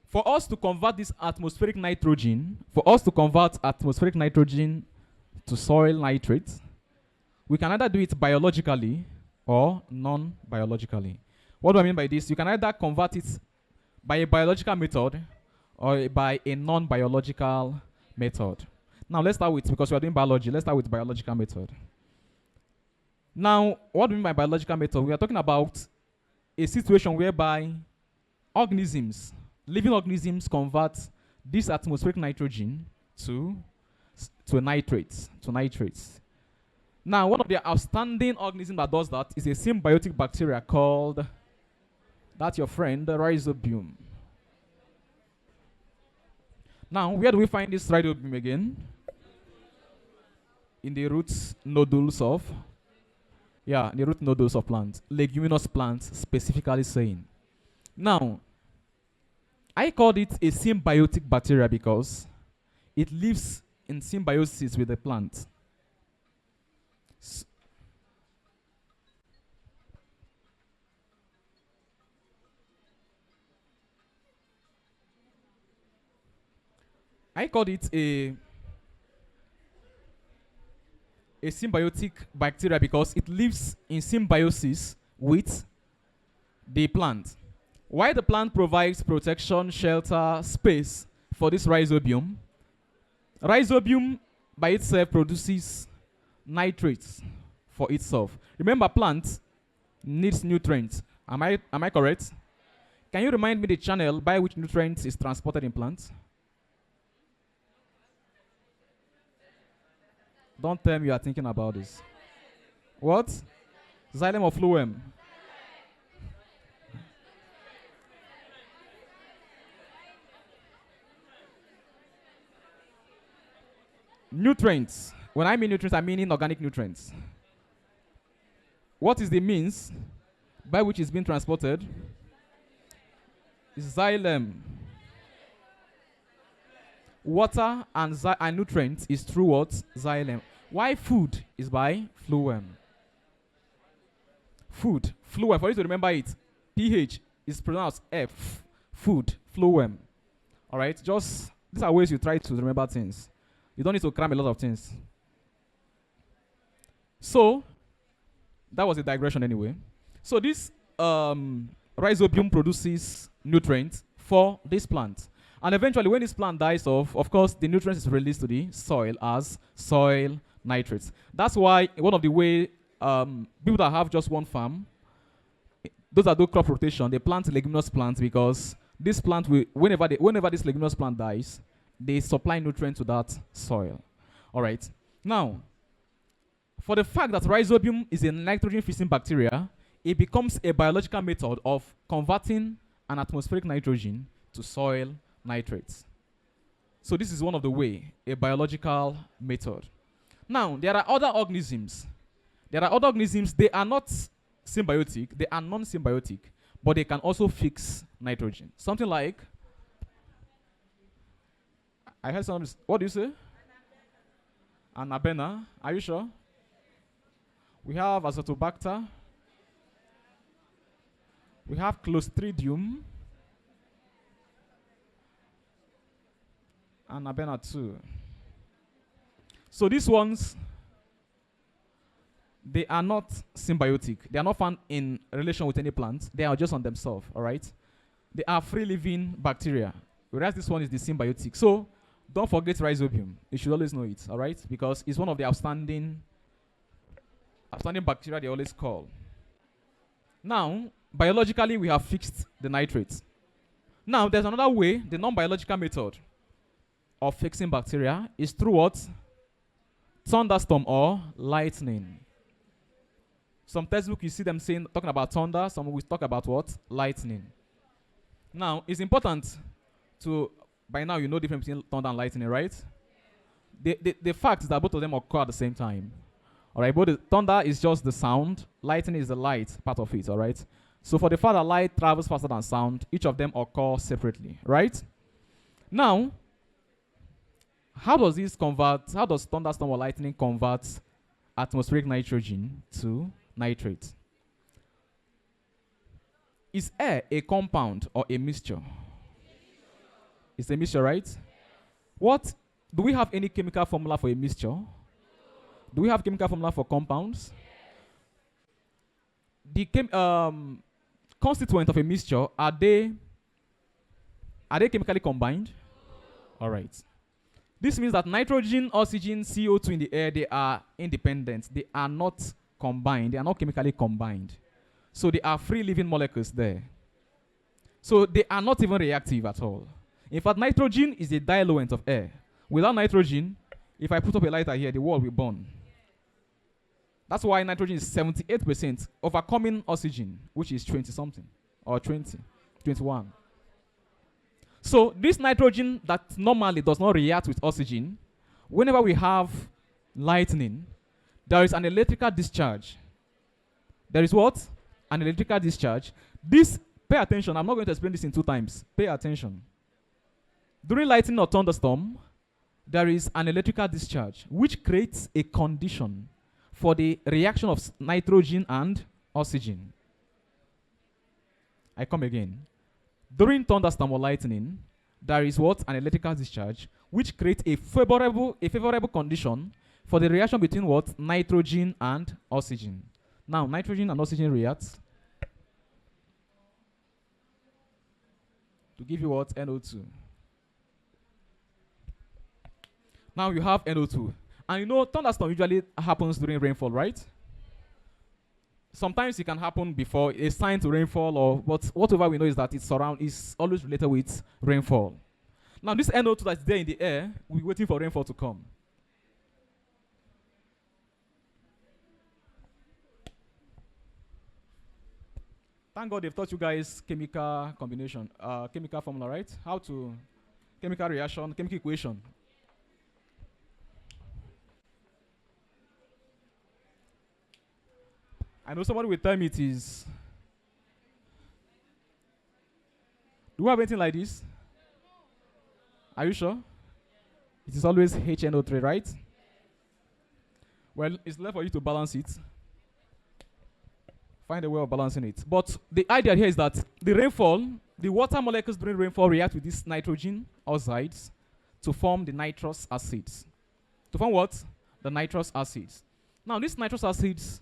for us to convert this atmospheric nitrogen, to soil nitrate, we can either do it biologically or non-biologically. What do I mean by this? You can either convert it by a biological method or by a non-biological method. Now let's start with, because we are doing biology, let's start with biological method. Now, what do we mean by biological method? We are talking about a situation whereby organisms, living organisms, convert this atmospheric nitrogen to nitrates. Now, one of the outstanding organisms that does that is a symbiotic bacteria called, that's your friend, the rhizobium. Now, where do we find this rhizobium again? In the root nodules of plants, leguminous plants specifically saying. Now, I called it a symbiotic bacteria because it lives in symbiosis with the plant. I called it a symbiotic bacteria because it lives in symbiosis with the plant. While the plant provides protection, shelter, space for this rhizobium by itself produces nitrates for itself. Remember, plant needs nutrients. Am I correct? Can you remind me the channel by which nutrients is transported in plants? Don't tell me you are thinking about this. What? Xylem or phloem? Nutrients When I mean nutrients, I mean inorganic nutrients. What is the means by which it's being transported? Xylem. Water and nutrients is through what? Xylem. Why food is by phloem. Food. Phloem. For you to remember it, pH is pronounced F. Food. Phloem. Alright? Just, these are ways you try to remember things. You don't need to cram a lot of things. So, that was a digression anyway. So this rhizobium produces nutrients for this plant. And eventually when this plant dies off, of course, the nutrients is released to the soil as soil nitrates. That's why one of the way people that have just one farm, those that do crop rotation, they plant leguminous plants because this plant will, whenever this leguminous plant dies, they supply nutrients to that soil. All right. Now, for the fact that rhizobium is a nitrogen-fixing bacteria, it becomes a biological method of converting an atmospheric nitrogen to soil nitrates. So this is one of the way, a biological method. Now, there are other organisms. They are not symbiotic, they are non-symbiotic, but they can also fix nitrogen. Something like, I heard some, what do you say? Anabena, are you sure? We have Azotobacter. We have Clostridium. And Abena too. So these ones, they are not symbiotic. They are not found in relation with any plant. They are just on themselves, all right? They are free-living bacteria, whereas this one is the symbiotic. So don't forget rhizobium. You should always know it, all right? Because it's one of the outstanding bacteria they always call. Now, biologically, we have fixed the nitrates. Now, there's another way, the non-biological method of fixing bacteria is through what? Thunderstorm or lightning. Some textbooks you see them saying, talking about thunder, some will talk about what? Lightning. Now, it's important to, by now you know the difference between thunder and lightning, right? The fact is that both of them occur at the same time. All right, but the thunder is just the sound, lightning is the light part of it, all right? So for the fact that light travels faster than sound, each of them occur separately, right? Now, how does thunderstorm or lightning convert atmospheric nitrogen to nitrate? Is air a compound or a mixture? It's a mixture, right? What, do we have any chemical formula for a mixture? Do we have chemical formula for compounds? The constituents of a mixture, are they chemically combined? All right. This means that nitrogen, oxygen, CO2 in the air, they are independent. They are not combined. They are not chemically combined. So they are free-living molecules there. So they are not even reactive at all. In fact, nitrogen is a diluent of air. Without nitrogen, if I put up a lighter here, the world will burn. That's why nitrogen is 78%, overcoming oxygen, which is 20-something, or 20, 21. So this nitrogen that normally does not react with oxygen, whenever we have lightning, there is an electrical discharge. There is what? An electrical discharge. This, pay attention, I'm not going to explain this in 2 times. Pay attention. During lightning or thunderstorm, there is an electrical discharge, which creates a condition for the reaction of nitrogen and oxygen. I come again. During thunderstorm or lightning, there is what? An electrical discharge, which creates a favorable condition for the reaction between what? Nitrogen and oxygen. Now, nitrogen and oxygen react to give you what? NO2. Now you have NO2. And you know, thunderstorm usually happens during rainfall, right? Sometimes it can happen before a sign to rainfall, but whatever we know is that it's always related with rainfall. Now this NO2 that's there in the air, we're waiting for rainfall to come. Thank God they've taught you guys chemical combination, chemical formula, right? Chemical reaction, chemical equation. I know somebody will tell me it is. Do we have anything like this? Are you sure? It is always HNO3, right? Well, it's left for you to balance it. Find a way of balancing it. But the idea here is that the rainfall, the water molecules during rainfall react with these nitrogen oxides to form the nitrous acids. To form what? The nitrous acids. Now, these nitrous acids,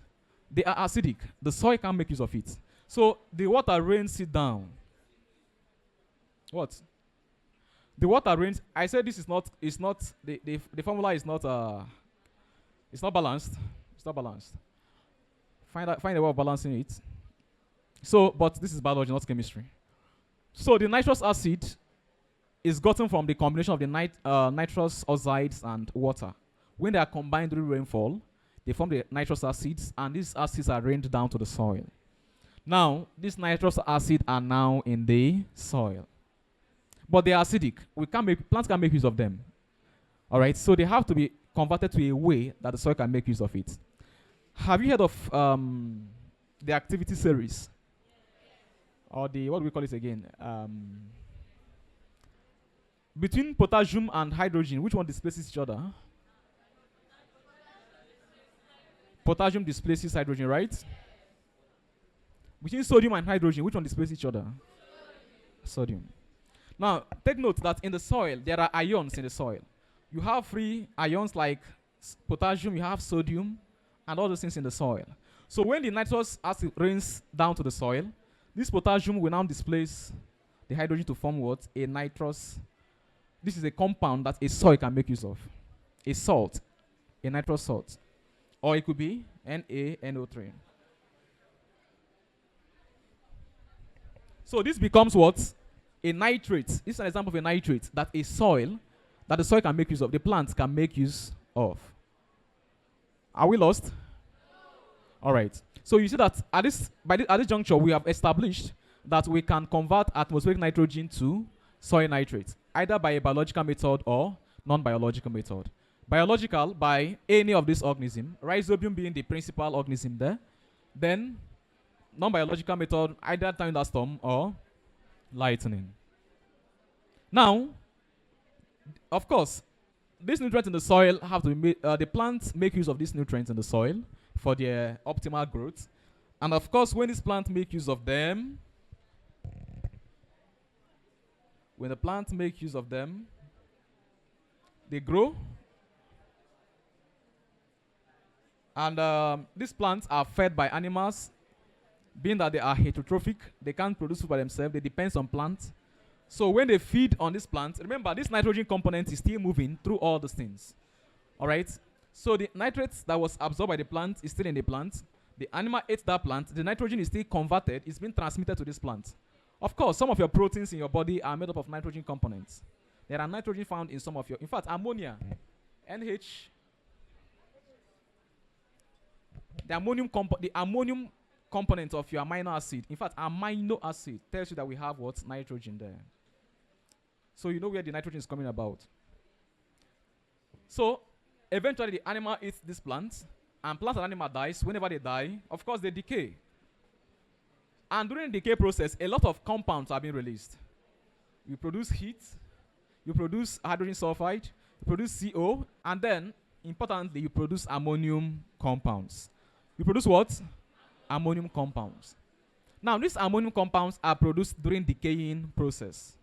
they are acidic. The soil can't make use of it. So the water rains it down. What? The water rains. I said this is not. It's not. The formula is not. It's not balanced. It's not balanced. Find a way of balancing it. So, but this is biology, not chemistry. So the nitrous acid is gotten from the combination of the nitrous oxides and water. When they are combined during rainfall, they form the nitrous acids, and these acids are rained down to the soil. Now, these nitrous acids are now in the soil, but they are acidic. Plants can't make use of them. All right, so they have to be converted to a way that the soil can make use of it. Have you heard of the activity series? Or the, what do we call it again? Between potassium and hydrogen, which one displaces each other? Potassium displaces hydrogen, right? Between sodium and hydrogen, which one displaces each other? Sodium. Now, take note that in the soil, there are ions in the soil. You have free ions like potassium, you have sodium, and all those things in the soil. So when the nitrous acid rains down to the soil, this potassium will now displace the hydrogen to form what? A nitrous. This is a compound that a soil can make use of. A salt, a nitrous salt. Or it could be NaNO3. So this becomes what? A nitrate. This is an example of a nitrate that a soil, that the soil can make use of, the plants can make use of. Are we lost? All right. So you see that at this juncture, we have established that we can convert atmospheric nitrogen to soil nitrate, either by a biological method or non-biological method. Biological by any of these organisms, rhizobium being the principal organism there. Then non-biological method, either thunderstorm or lightning. Now, of course, these nutrients in the soil have to be the plants make use of these nutrients in the soil for their optimal growth. And of course, when these plants make use of them, when the plants make use of them, they grow. And these plants are fed by animals. Being that they are heterotrophic, they can't produce food by themselves, they depend on plants. So when they feed on these plants, remember this nitrogen component is still moving through all these things. All right? So the nitrates that was absorbed by the plant is still in the plant. The animal ate that plant. The nitrogen is still converted. It's been transmitted to this plant. Of course, some of your proteins in your body are made up of nitrogen components. There are nitrogen found in some of your, in fact, ammonia, NH. The ammonium component of your amino acid, in fact, amino acid tells you that we have what? Nitrogen there. So you know where the nitrogen is coming about. So eventually the animal eats this plant, and plant and animal dies. Whenever they die, of course they decay. And during the decay process, a lot of compounds are being released. You produce heat, you produce hydrogen sulfide, you produce CO, and then, importantly, you produce ammonium compounds. You produce what? Ammonium compounds. Now, these ammonium compounds are produced during decaying process.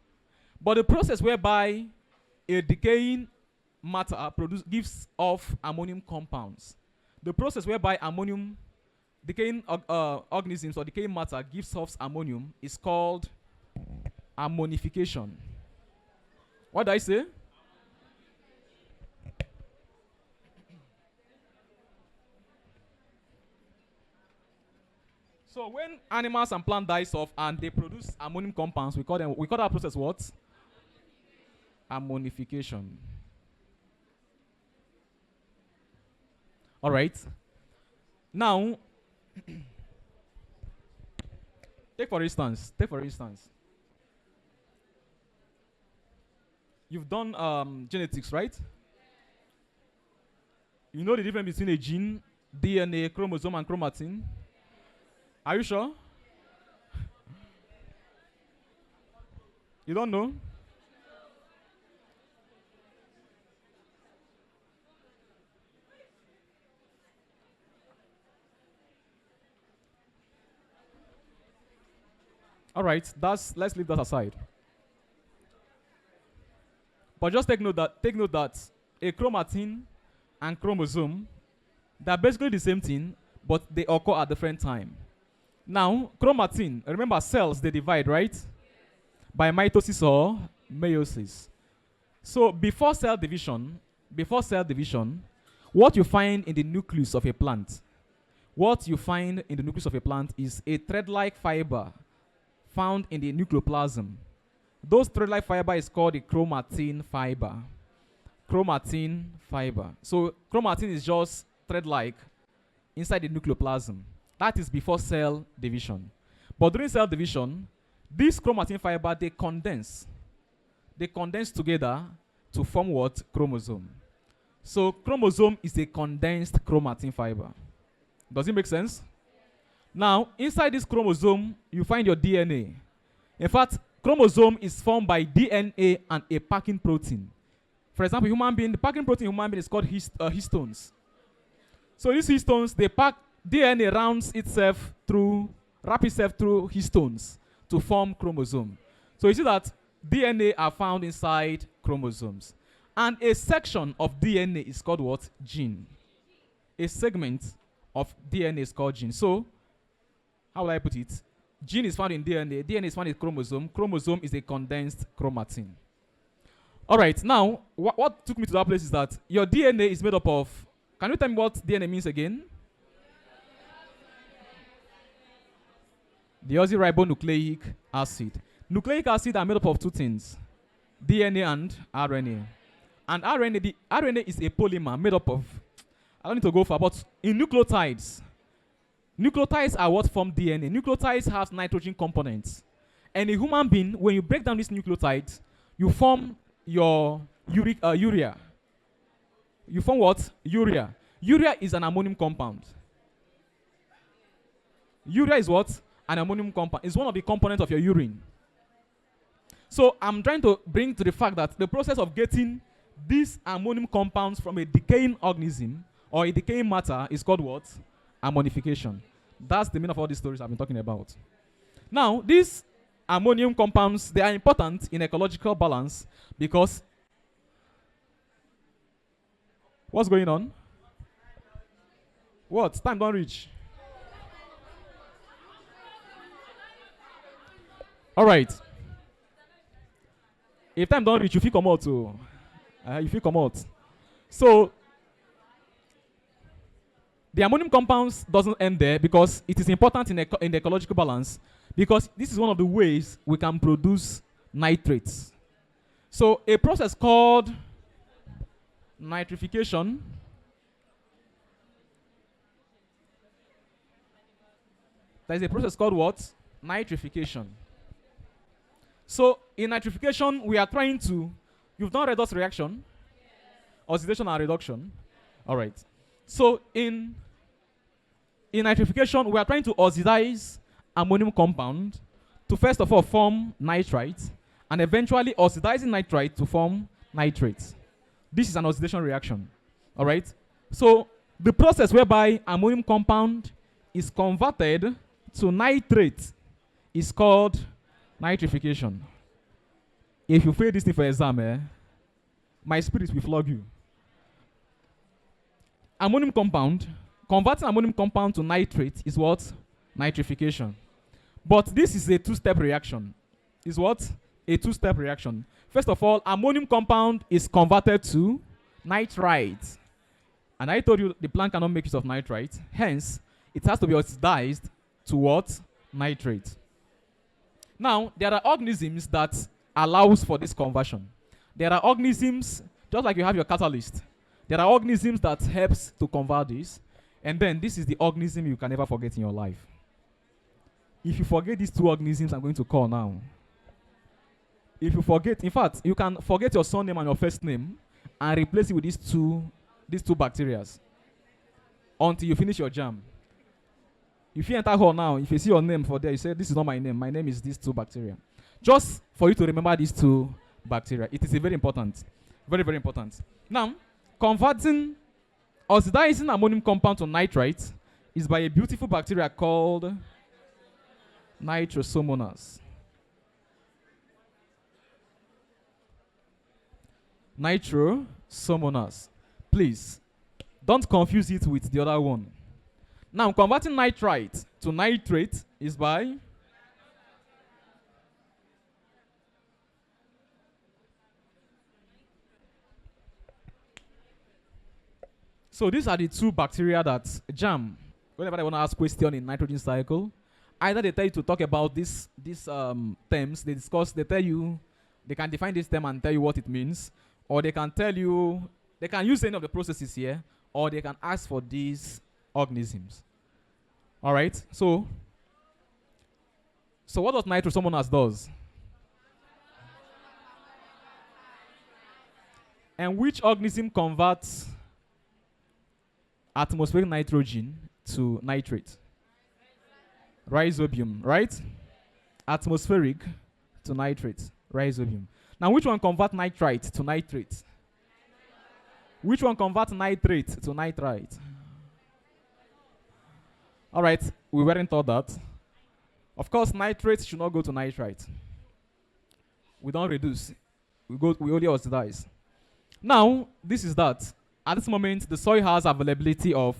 But the process whereby a decaying matter gives off ammonium compounds, the process whereby decaying organisms or decaying matter gives off ammonium is called ammonification. What did I say? So when animals and plants die off and they produce ammonium compounds, we call that process what? Ammonification. All right. Now, take for instance, you've done genetics, right? You know the difference between a gene, DNA, chromosome, and chromatin. Are you sure? You don't know? All right, let's leave that aside. But just take note that a chromatin and chromosome, they're basically the same thing, but they occur at different time. Now, chromatin, remember cells, they divide, right? By mitosis or meiosis. So before cell division, what you find in the nucleus of a plant, is a thread-like fiber found in the nucleoplasm. Those thread-like fiber is called the chromatin fiber. Chromatin fiber. So chromatin is just thread-like inside the nucleoplasm. That is before cell division. But during cell division, this chromatin fiber, they condense. They condense together to form what? Chromosome. So chromosome is a condensed chromatin fiber. Does it make sense? Now, inside this chromosome, you find your DNA. In fact, chromosome is formed by DNA and a packing protein. For example, the packing protein in human being is called histones. So these histones, they pack DNA wrap itself through histones to form chromosome. So you see that DNA are found inside chromosomes. And a section of DNA is called what? Gene. A segment of DNA is called gene. So, how will I put it? Gene is found in DNA. DNA is found in chromosome. Chromosome is a condensed chromatin. All right. Now, what took me to that place is that your DNA is made up of. Can you tell me what DNA means again? Deoxyribonucleic acid. Nucleic acid are made up of two things: DNA and RNA. And the RNA is a polymer made up of. I don't need to go far, but in nucleotides. Nucleotides are what form DNA. Nucleotides have nitrogen components. And in a human being, when you break down these nucleotides, you form your urea. You form what? Urea. Urea is an ammonium compound. Urea is what? An ammonium compound. It's one of the components of your urine. So I'm trying to bring to the fact that the process of getting these ammonium compounds from a decaying organism or a decaying matter is called what? Ammonification. That's the meaning of all these stories I've been talking about. Now, these ammonium compounds, they are important in ecological balance because what's going on? What? Time don't reach. All right. If time don't reach, you feel come out too. You feel come out. So the ammonium compounds doesn't end there because it is important in the ecological balance because this is one of the ways we can produce nitrates. So a process called nitrification there is a process called what? Nitrification. So in nitrification, we are trying to, you've done redox reaction, oxidation and reduction. All right. So in nitrification, we are trying to oxidize ammonium compound to first of all form nitrite and eventually oxidizing nitrite to form nitrate. This is an oxidation reaction. All right. So the process whereby ammonium compound is converted to nitrate is called nitrification. If you fail this thing for exam, my spirit will flog you. Converting ammonium compound to nitrate is what? Nitrification. But this is a two-step reaction. Is what? A two-step reaction. First of all, ammonium compound is converted to nitrite. And I told you the plant cannot make use of nitrite. Hence, it has to be oxidized to what? Nitrate. Now, there are organisms that allows for this conversion. There are organisms, just like you have your catalyst, there are organisms that helps to convert this. And then this is the organism you can never forget in your life. If you forget these two organisms I'm going to call now, if you forget, in fact, you can forget your surname and your first name and replace it with these two bacteria until you finish your jam. If you enter hall now, if you see your name for there, you say, this is not my name. My name is these two bacteria. Just for you to remember these two bacteria. It is very important. Very, very important. Now, converting oxidizing ammonium compound to nitrite is by a beautiful bacteria called Nitrosomonas. Nitrosomonas. Please, don't confuse it with the other one. Now, converting nitrite to nitrate is by so these are the two bacteria that jam whenever they want to ask question in nitrogen cycle. Either they tell you to talk about these terms, they discuss, they tell you, they can define this term and tell you what it means, or they can tell you, they can use any of the processes here, or they can ask for these organisms. All right, so what does Nitrosomonas does? And which organism converts atmospheric nitrogen to nitrate? Rhizobium, right? Atmospheric to nitrate, rhizobium. Now, which one converts nitrite to nitrate? Which one converts nitrate to nitrite? All right, we weren't taught that. Of course, nitrate should not go to nitrite. We don't reduce. We only oxidize. Now, this is that. At this moment, the soil has availability of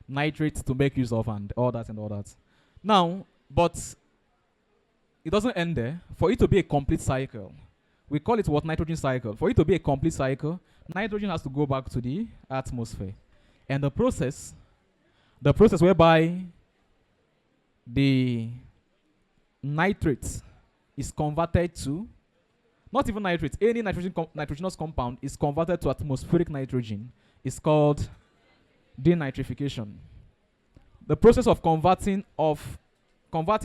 nitrate to make use of and all that and all that. Now, but it doesn't end there. For it to be a complete cycle, we call it what? Nitrogen cycle. For it to be a complete cycle, nitrogen has to go back to the atmosphere. And the process whereby the nitrate is converted to, not even nitrate, any nitrogenous compound is converted to atmospheric nitrogen, is called denitrification. The process of converting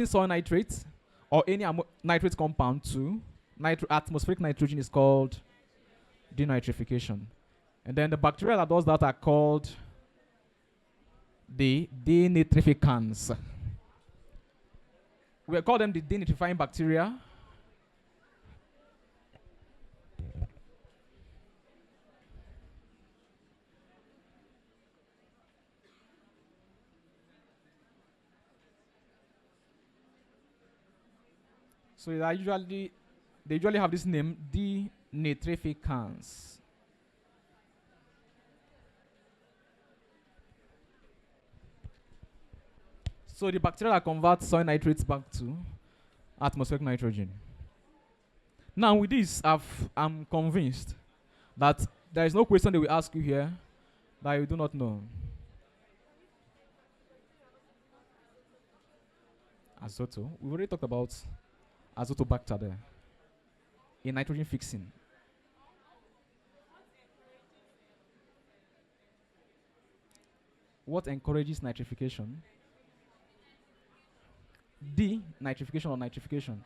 soil nitrate or any nitrate compound to atmospheric nitrogen is called denitrification. And then the bacteria that does that are called the denitrificans. We call them the denitrifying bacteria. So they usually have this name, denitrificans. So the bacteria that convert soil nitrates back to atmospheric nitrogen. Now with this, I'm convinced that there is no question they will ask you here that you do not know. Azoto. We've already talked about azotobacter there in nitrogen fixing. What encourages nitrification? Denitrification or nitrification?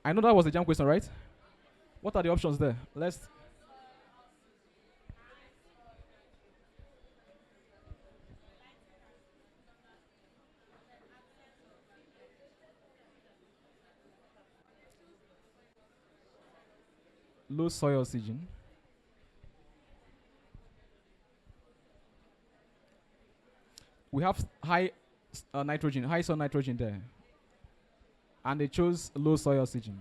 I know that was a jam question, right? What are the options there? Low soil oxygen. We have high soil nitrogen there. And they chose low soil oxygen.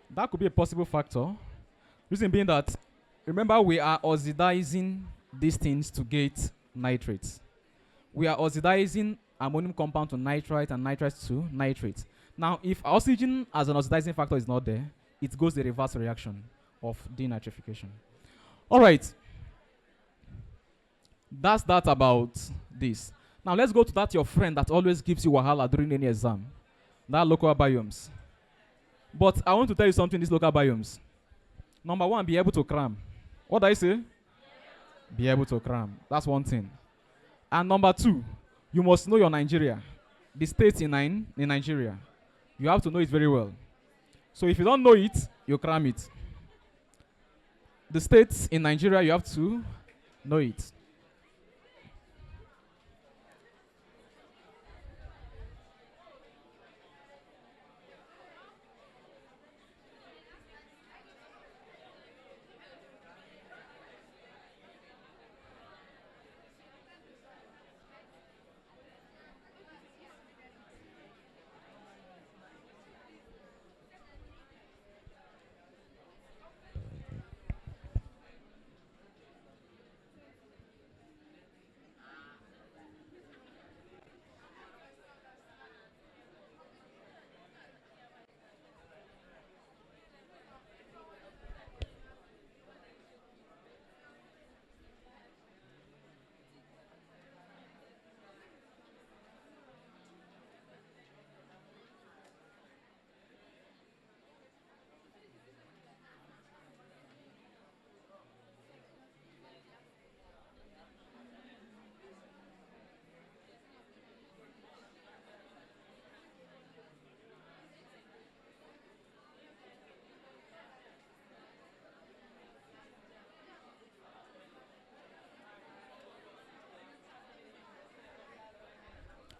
That could be a possible factor. Reason being that, remember, we are oxidizing these things to get nitrates. We are oxidizing ammonium compound to nitrite and nitrite to nitrate. Now, if oxygen as an oxidizing factor is not there, it goes the reverse reaction of denitrification. All right. That's that about this. Now, let's go to that your friend that always gives you wahala during any exam. That local biomes. But I want to tell you something, these local biomes. Number one, be able to cram. What do I say? Be able to cram. That's one thing. And number two, You must know your Nigeria. The states in Nigeria. You have to know it very well. So if you don't know it, you cram it. The states in Nigeria, you have to know it.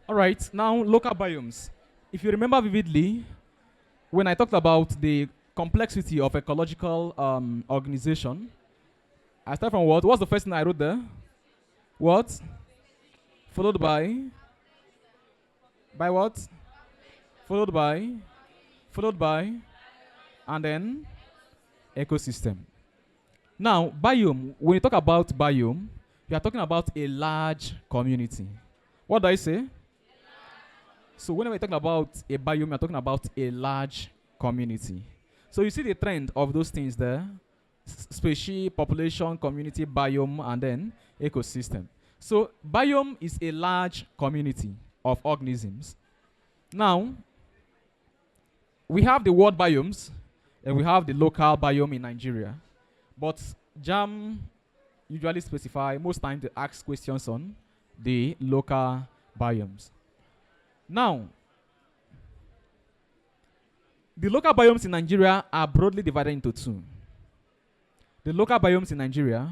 All right, now local biomes. If you remember vividly, when I talked about the complexity of ecological organization, I start from what? What's the first thing I wrote there? What? Followed by what? Followed by, and then ecosystem. Now, biome, when you talk about biome, you are talking about a large community. What do I say? So whenever you're talking about a biome, you're talking about a large community. So you see the trend of those things there. Species, population, community, biome, and then ecosystem. So biome is a large community of organisms. Now, we have the world biomes, and we have the local biome in Nigeria. But JAM usually specify, most times they ask questions on the local biomes. Now, the local biomes in Nigeria are broadly divided into two. The local biomes in Nigeria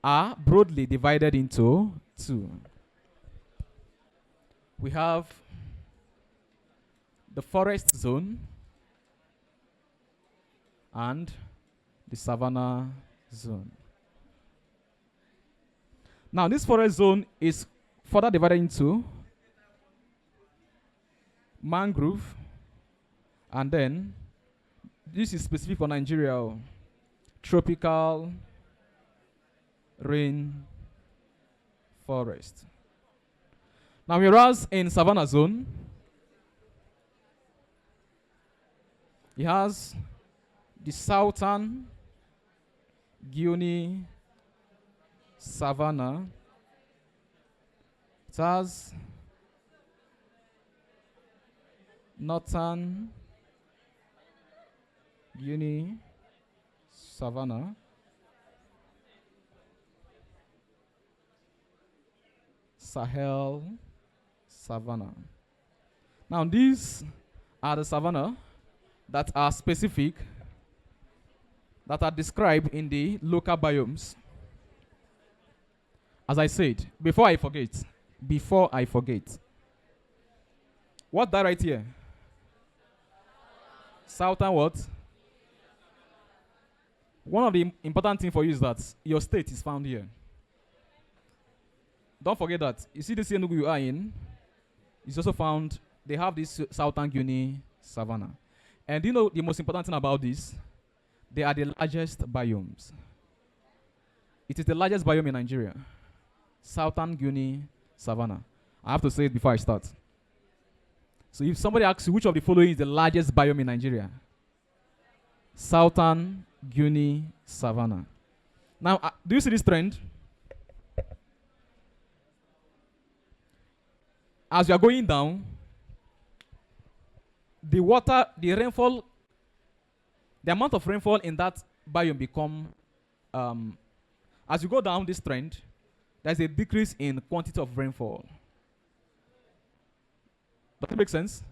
are broadly divided into two. We have the forest zone and the savanna zone. Now, this forest zone is further divided into mangrove, and then this is specific for Nigeria, tropical rain forest. Now, whereas in savanna zone, it has the southern Guinea savanna. It has northern Guinea savanna, Sahel savanna. Now, these are the savanna that are specific, that are described in the local biomes. As I said, before I forget, what that right here? Southern what? One of the important things for you is that your state is found here. Don't forget that. You see this Enugu you are in, it's also found, they have this Southern Guinea savanna. And do you know the most important thing about this? They are the largest biomes. It is the largest biome in Nigeria. Southern Guinea savanna. I have to say it before I start. So if somebody asks you which of the following is the largest biome in Nigeria, Southern Guinea savanna. Now, do you see this trend? As you are going down, the water, the rainfall, the amount of rainfall in that biome become, as you go down this trend, there's a decrease in quantity of rainfall. Does it make sense?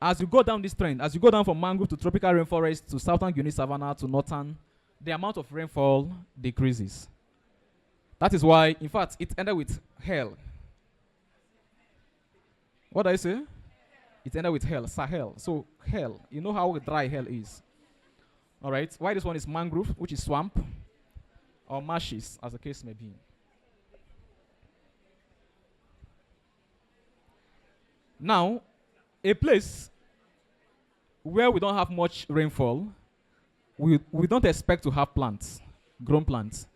As you go down this trend, as you go down from mangrove to tropical rainforest to southern Guinea savanna to northern, the amount of rainfall decreases. That is why, in fact, it ended with hell. What did I say? It ended with hell, Sahel. So hell, you know how dry hell is. All right. Why this one is mangrove, which is swamp, or marshes, as the case may be. Now, a place where we don't have much rainfall, we don't expect to have plants, grown plants.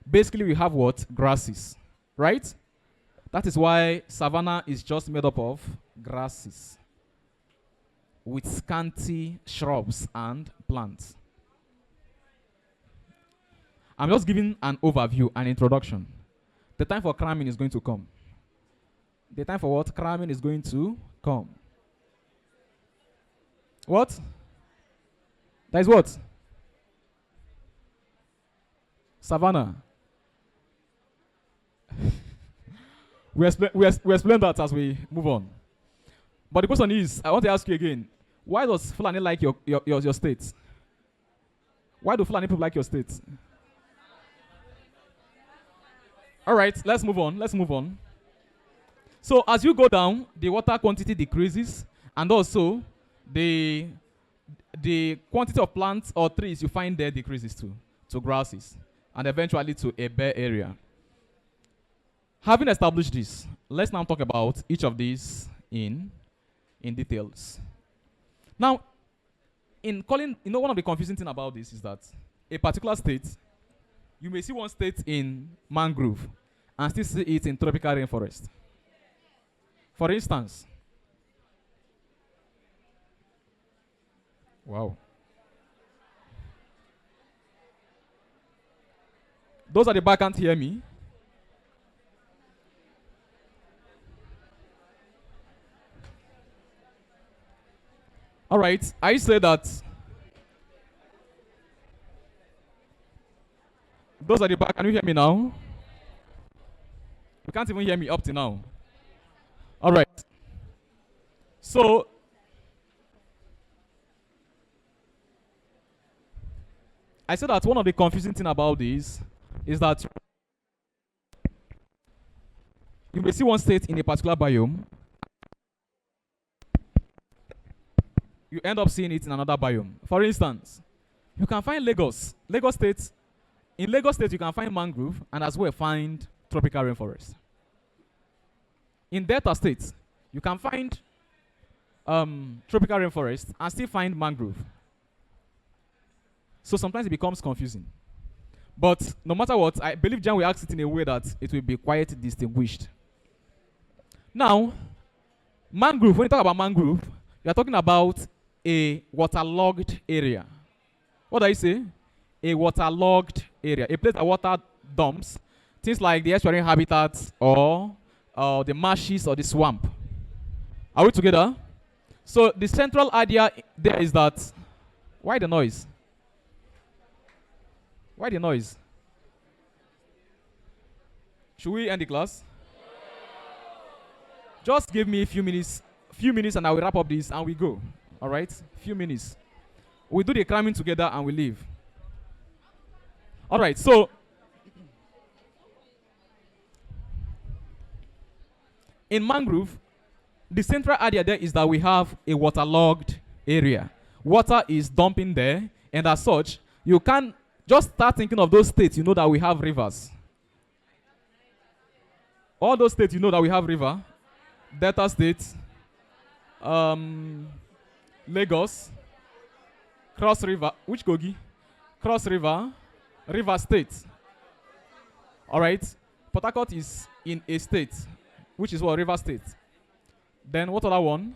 Basically, we have what? Grasses, right? That is why savanna is just made up of grasses with scanty shrubs and plants. I'm just giving an overview, an introduction. The time for cramming is going to come. The time for what? Cramming is going to come. What? That is what? Savannah. we explain that as we move on. But the question is, I want to ask you again, why does Fulani like your state? Why do Fulani people like your state? All right, let's move on. Let's move on. So as you go down, the water quantity decreases, and also the quantity of plants or trees you find there decreases too, to grasses, and eventually to a bare area. Having established this, let's now talk about each of these in details. Now, in calling, one of the confusing things about this is that a particular state, you may see one state in mangrove and still see it in tropical rainforest. For instance, wow. Those at the back can't hear me. All right, I say that those at the back, can you hear me now? You can't even hear me up to now. All right. So, I said that one of the confusing things about this is that you may see one state in a particular biome, you end up seeing it in another biome. For instance, you can find Lagos. In Lagos State, you can find mangrove and as well find tropical rainforest. In Delta State, you can find tropical rainforest and still find mangrove. So sometimes it becomes confusing. But no matter what, I believe Jan will ask it in a way that it will be quite distinguished. Now, mangrove, when you talk about mangrove, you are talking about a waterlogged area. What do I say? A waterlogged area. A place that water dumps. Things like the estuarine habitats or the marshes or the swamp. Are we together? So the central idea there is that, why the noise? Why the noise? Should we end the class? Just give me a few minutes and I will wrap up this and we go. All right? Few minutes. We do the cramming together and we leave. All right, so in mangrove, the central idea there is that we have a waterlogged area. Water is dumping there, and as such, you can just start thinking of those states, you know that we have rivers. All those states, you know that we have river. Delta State, Lagos, Cross River, which Kogi? Cross River, River State. All right. Port Harcourt is in a state, which is what? River State. Then what other one?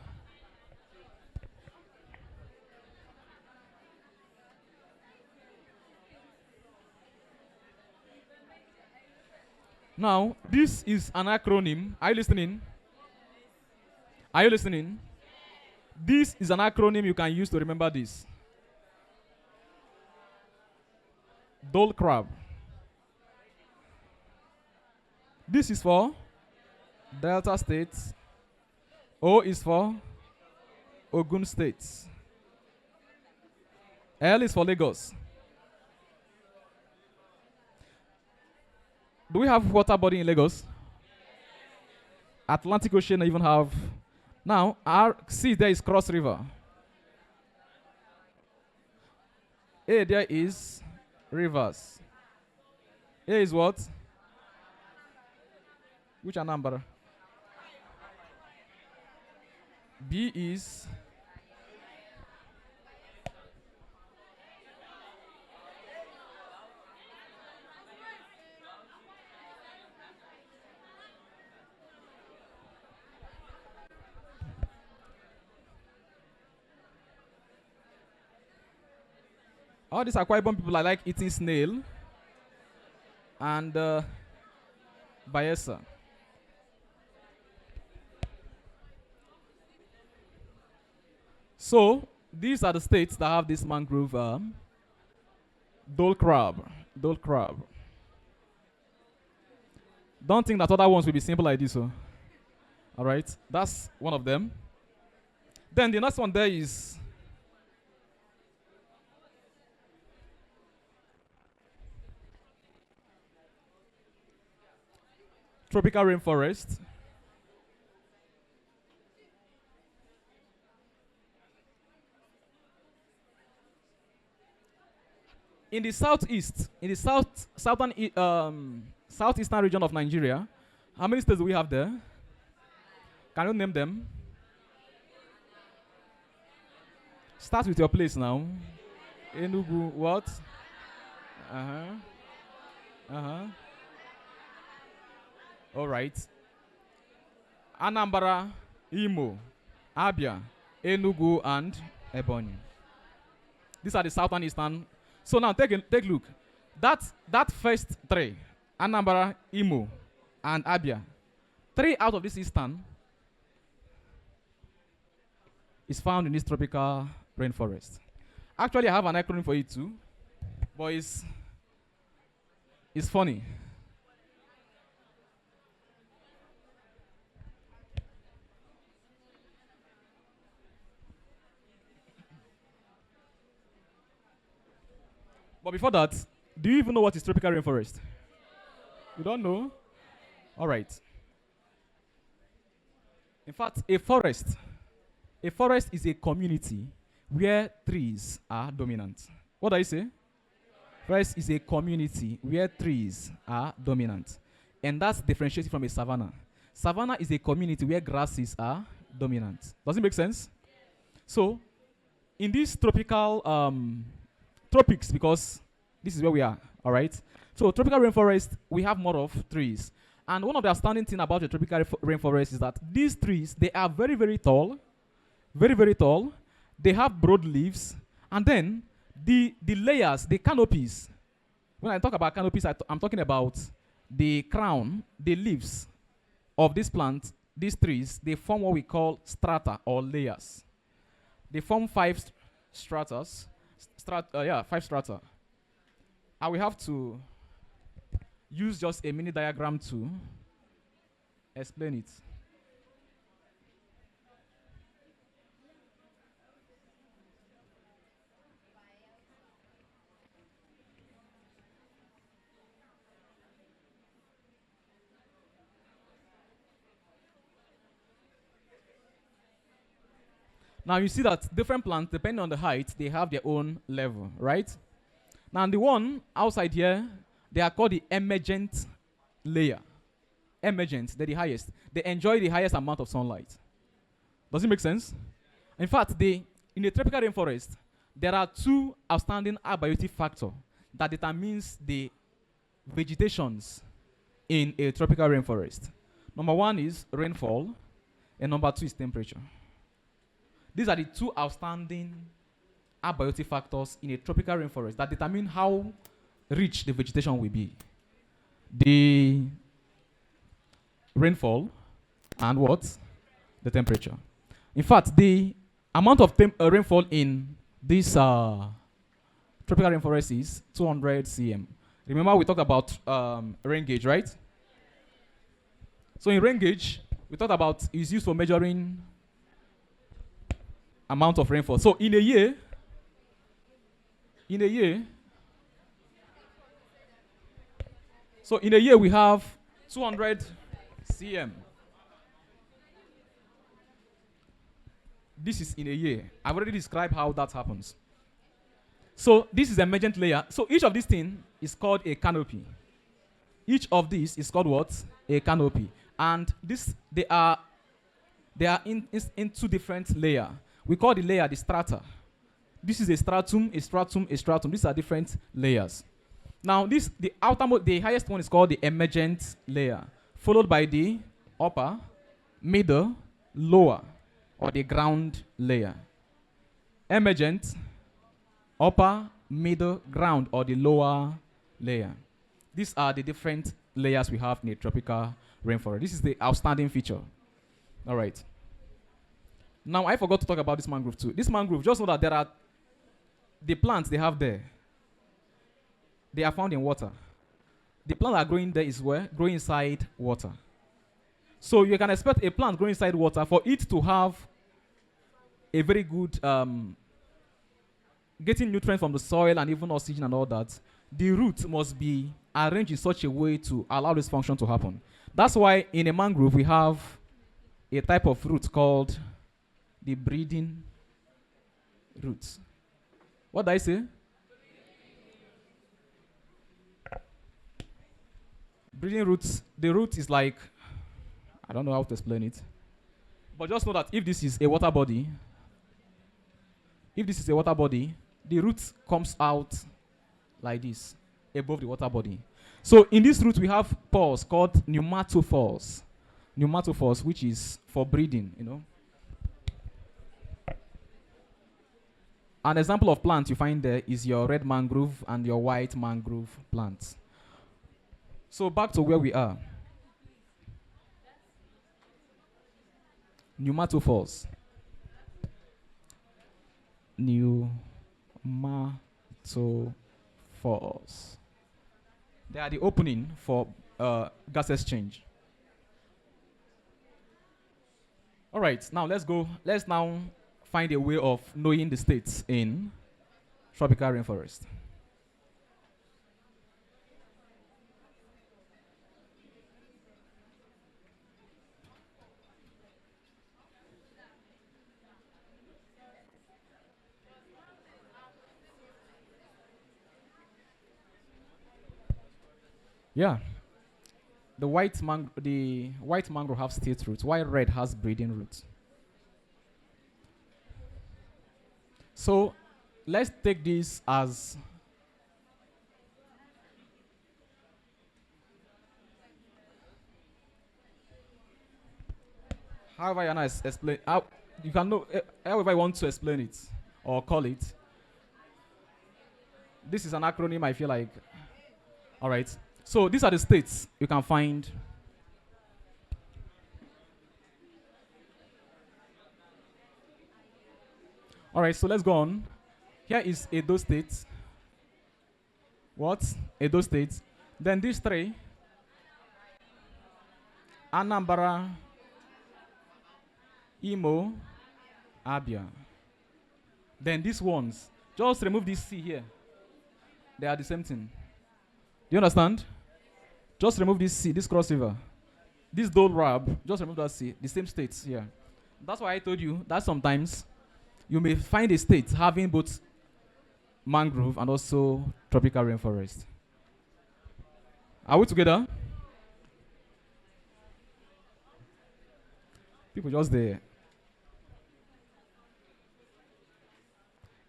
Now, this is an acronym. Are you listening? Are you listening? This is an acronym you can use to remember this. Dole crab. This is for Delta State, O is for Ogun State. L is for Lagos. Do we have water body in Lagos? Atlantic Ocean even have. Now, R, C there is Cross River. A there is rivers. A is what? Which number? B is all these Akwa Ibom people are like eating snail and Bayelsa. So these are the states that have this mangrove dole crab. Dole crab. Don't think that other ones will be simple like this. So. All right, that's one of them. Then the next one there is tropical rainforest. In the southeast, in the southeastern region of Nigeria, how many states do we have there? Can you name them? Start with your place now. Enugu, what? All right. Anambra, Imo, Abia, Enugu, and Ebonyi. These are the southern eastern. So now take a look. That first three, Anambra, Imo, and Abia, 3 out of this eastern is found in this tropical rainforest. Actually, I have an acronym for it too, but it's funny. But before that, do you even know what is tropical rainforest? You don't know? All right. In fact, a forest is a community where trees are dominant. What do I say? Forest is a community where trees are dominant. And that's differentiated from a savanna. Savanna is a community where grasses are dominant. Does it make sense? So, in this tropical tropics, because this is where we are, all right? So tropical rainforest, we have more of trees. And one of the outstanding thing about the tropical rainforest is that these trees, they are very, very tall, very, very tall. They have broad leaves. And then the layers, the canopies, when I talk about canopies, I'm talking about the crown, the leaves of this plant, these trees, they form what we call strata or layers. They form 5 stratas. 5 strata. I will have to use just a mini diagram to explain it. Now you see that different plants, depending on the height, they have their own level, right? Now the one outside here, they are called the emergent layer. Emergent, they're the highest. They enjoy the highest amount of sunlight. Does it make sense? In fact, in the tropical rainforest, there are 2 outstanding abiotic factors that determines the vegetations in a tropical rainforest. Number 1 is rainfall, and number 2 is temperature. These are the 2 outstanding abiotic factors in a tropical rainforest that determine how rich the vegetation will be. The rainfall and what? The temperature. In fact, the amount of rainfall in this tropical rainforest is 200 cm. Remember we talked about rain gauge, right? So in rain gauge, we talked about is used for measuring amount of rainfall. So in a year, so in a year we have 200 cm. This is in a year. I've already described how that happens. So this is emergent layer. So each of these things is called a canopy. Each of these is called what? A canopy. And this they are in two different layers. We call the layer the strata. This is a stratum, a stratum, a stratum. These are different layers. Now the highest one is called the emergent layer, followed by the upper, middle, lower, or the ground layer. Emergent, upper, middle, ground, or the lower layer. These are the different layers we have in a tropical rainforest. This is the outstanding feature. All right. Now, I forgot to talk about this mangrove too. This mangrove, just know that there are the plants they have there. They are found in water. The plant that are growing there is where? Growing inside water. So you can expect a plant growing inside water for it to have a very good getting nutrients from the soil and even oxygen and all that. The root must be arranged in such a way to allow this function to happen. That's why in a mangrove we have a type of root called the breeding root. What did I say? Breeding roots, the root is like, I don't know how to explain it. But just know that if this is a water body, the root comes out like this, above the water body. So in this root we have pores called pneumatophores. Pneumatophores, which is for breeding, you know. An example of plant you find there is your red mangrove and your white mangrove plants. So back to where we are. Pneumatophores. Pneumatophores. They are the opening for gas exchange. All right, now let's go. Let's now find a way of knowing the states in tropical rainforest. Yeah. The white mangrove have state roots, while red has breeding roots. So let's take this as however you want to explain. How you can know however I want to explain it or call it. This is an acronym. I feel like. All right. So these are the states you can find. All right, so let's go on. Here is Edo State. What? Edo State. Then these three. Anambra, Imo, Abia. Then these ones. Just remove this C here. They are the same thing. Do you understand? Just remove this C, this crossover. This Dole Rab, just remove that C, the same states here. That's why I told you that sometimes you may find a state having both mangrove and also tropical rainforest. Are we together? People just there.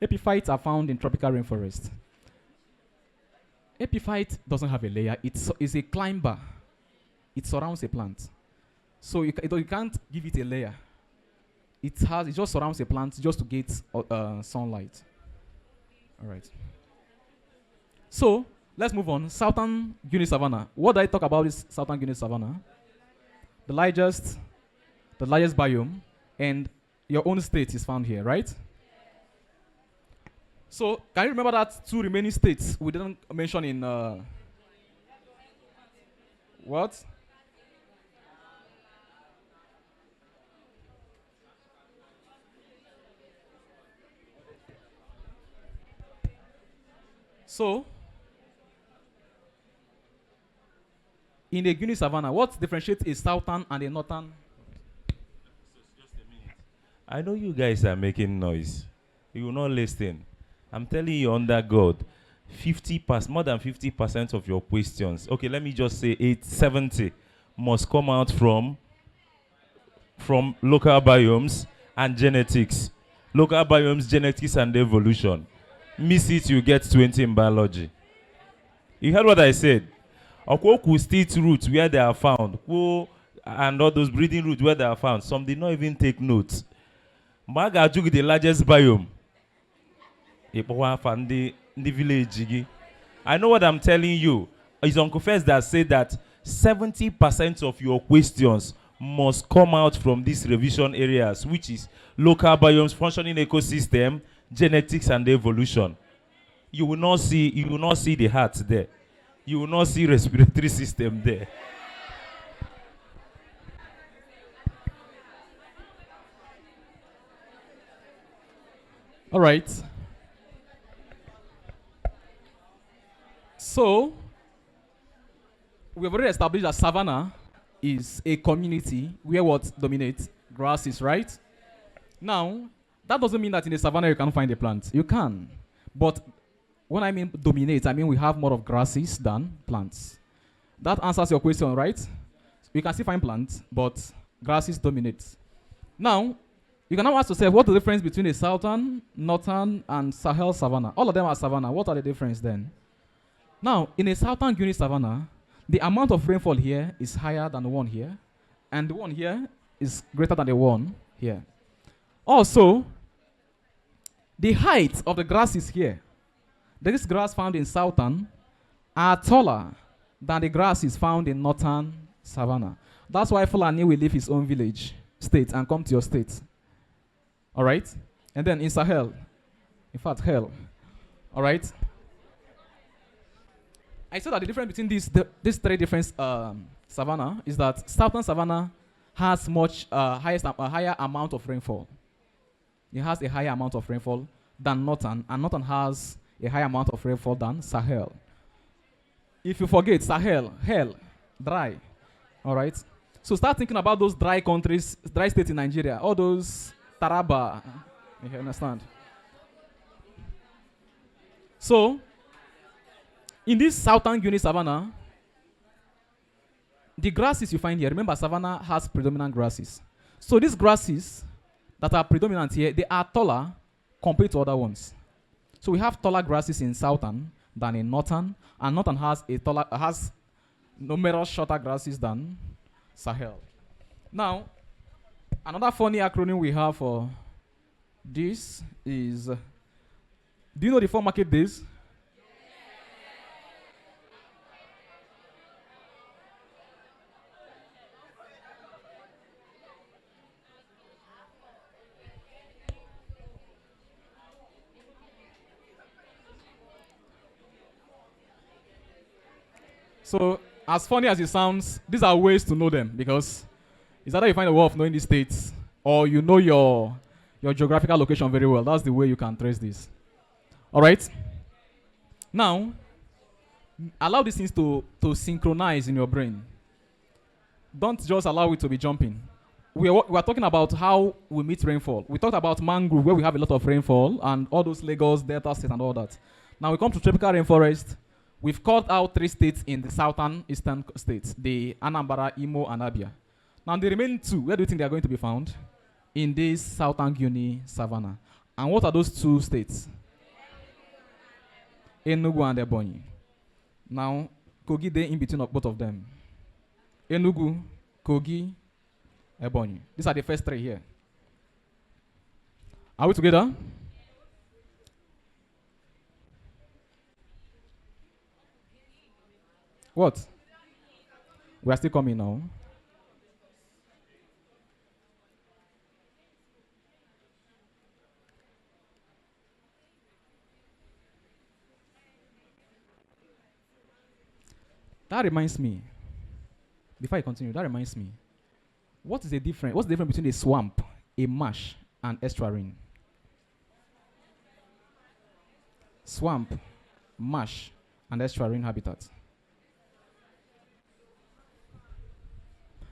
Epiphytes are found in tropical rainforest. Epiphyte doesn't have a layer. It's a climber. It surrounds a plant. So you can't give it a layer. It just surrounds a plant just to get sunlight. All right. So let's move on. Southern Guinea savanna. What did I talk about this Southern Guinea savanna? The largest biome, and your own state is found here, right? So can you remember that two remaining states we didn't mention in what? So, in a Guinea savanna, what differentiates a southern and a northern? I know you guys are making noise. You will not listen. I'm telling you under God, 50%, more than 50% of your questions, okay, let me just say 70 must come out from local biomes and genetics. Local biomes, genetics, and evolution. Miss it, you get 20 in biology. You heard what I said? Okwoku state roots where they are found. And all those breeding roots where they are found. Some did not even take notes. Magajuk, the largest biome. The village. I know what I'm telling you. It's Uncle Fest that said that 70% of your questions must come out from these revision areas, which is local biomes, functioning ecosystem, genetics, and evolution. You will not see the heart there. You will not see respiratory system there. All right. So, we have already established that savanna is a community where what dominates? Grasses, right? Now, that doesn't mean that in a savanna you can't find a plant. You can. But when I mean dominate, I mean we have more of grasses than plants. That answers your question, right? You can still find plants, but grasses dominate. Now, you can now ask yourself, what's the difference between a southern, northern, and Sahel savanna? All of them are savanna. What are the difference then? Now, in a southern Guinea savanna, the amount of rainfall here is higher than the one here, and the one here is greater than the one here. Also, the height of the grasses here, this grass found in southern, are taller than the grasses found in northern savanna. That's why Fulani will leave his own village, state, and come to your state. All right? And then in Sahel, in fact, hell. All right? I said that the difference between these three different savanna is that southern savanna has higher amount of rainfall. It has a higher amount of rainfall than northern, and northern has a higher amount of rainfall than Sahel. If you forget Sahel, hell, dry. All right. So start thinking about those dry countries, dry states in Nigeria, all those Taraba. You understand? So, in this southern Guinea savanna, the grasses you find here, remember savanna has predominant grasses. So these grasses that are predominant here, they are taller compared to other ones. So we have taller grasses in southern than in northern, and northern has numerous shorter grasses than Sahel. Now, another funny acronym we have for this is, do you know the 4 market days? So, as funny as it sounds, these are ways to know them, because it's either you find a way of knowing the states or you know your geographical location very well. That's the way you can trace this. All right? Now, allow these things to synchronize in your brain. Don't just allow it to be jumping. We are talking about how we meet rainfall. We talked about mangrove, where we have a lot of rainfall, and all those Lagos, Delta State, and all that. Now we come to tropical rainforest. We've called out 3 states in the southern eastern states, the Anambra, Imo, and Abia. Now the remaining 2, where do you think they are going to be found? In this southern Guinea savanna. And what are those 2 states? Enugu and Ebonyi. Now, Kogi, they in between of both of them. Enugu, Kogi, Ebonyi. These are the first 3 here. Are we together? What? We are still coming now. That reminds me, before I continue, that reminds me, what's the difference between a swamp, a marsh, and estuarine? Swamp marsh and estuarine habitat.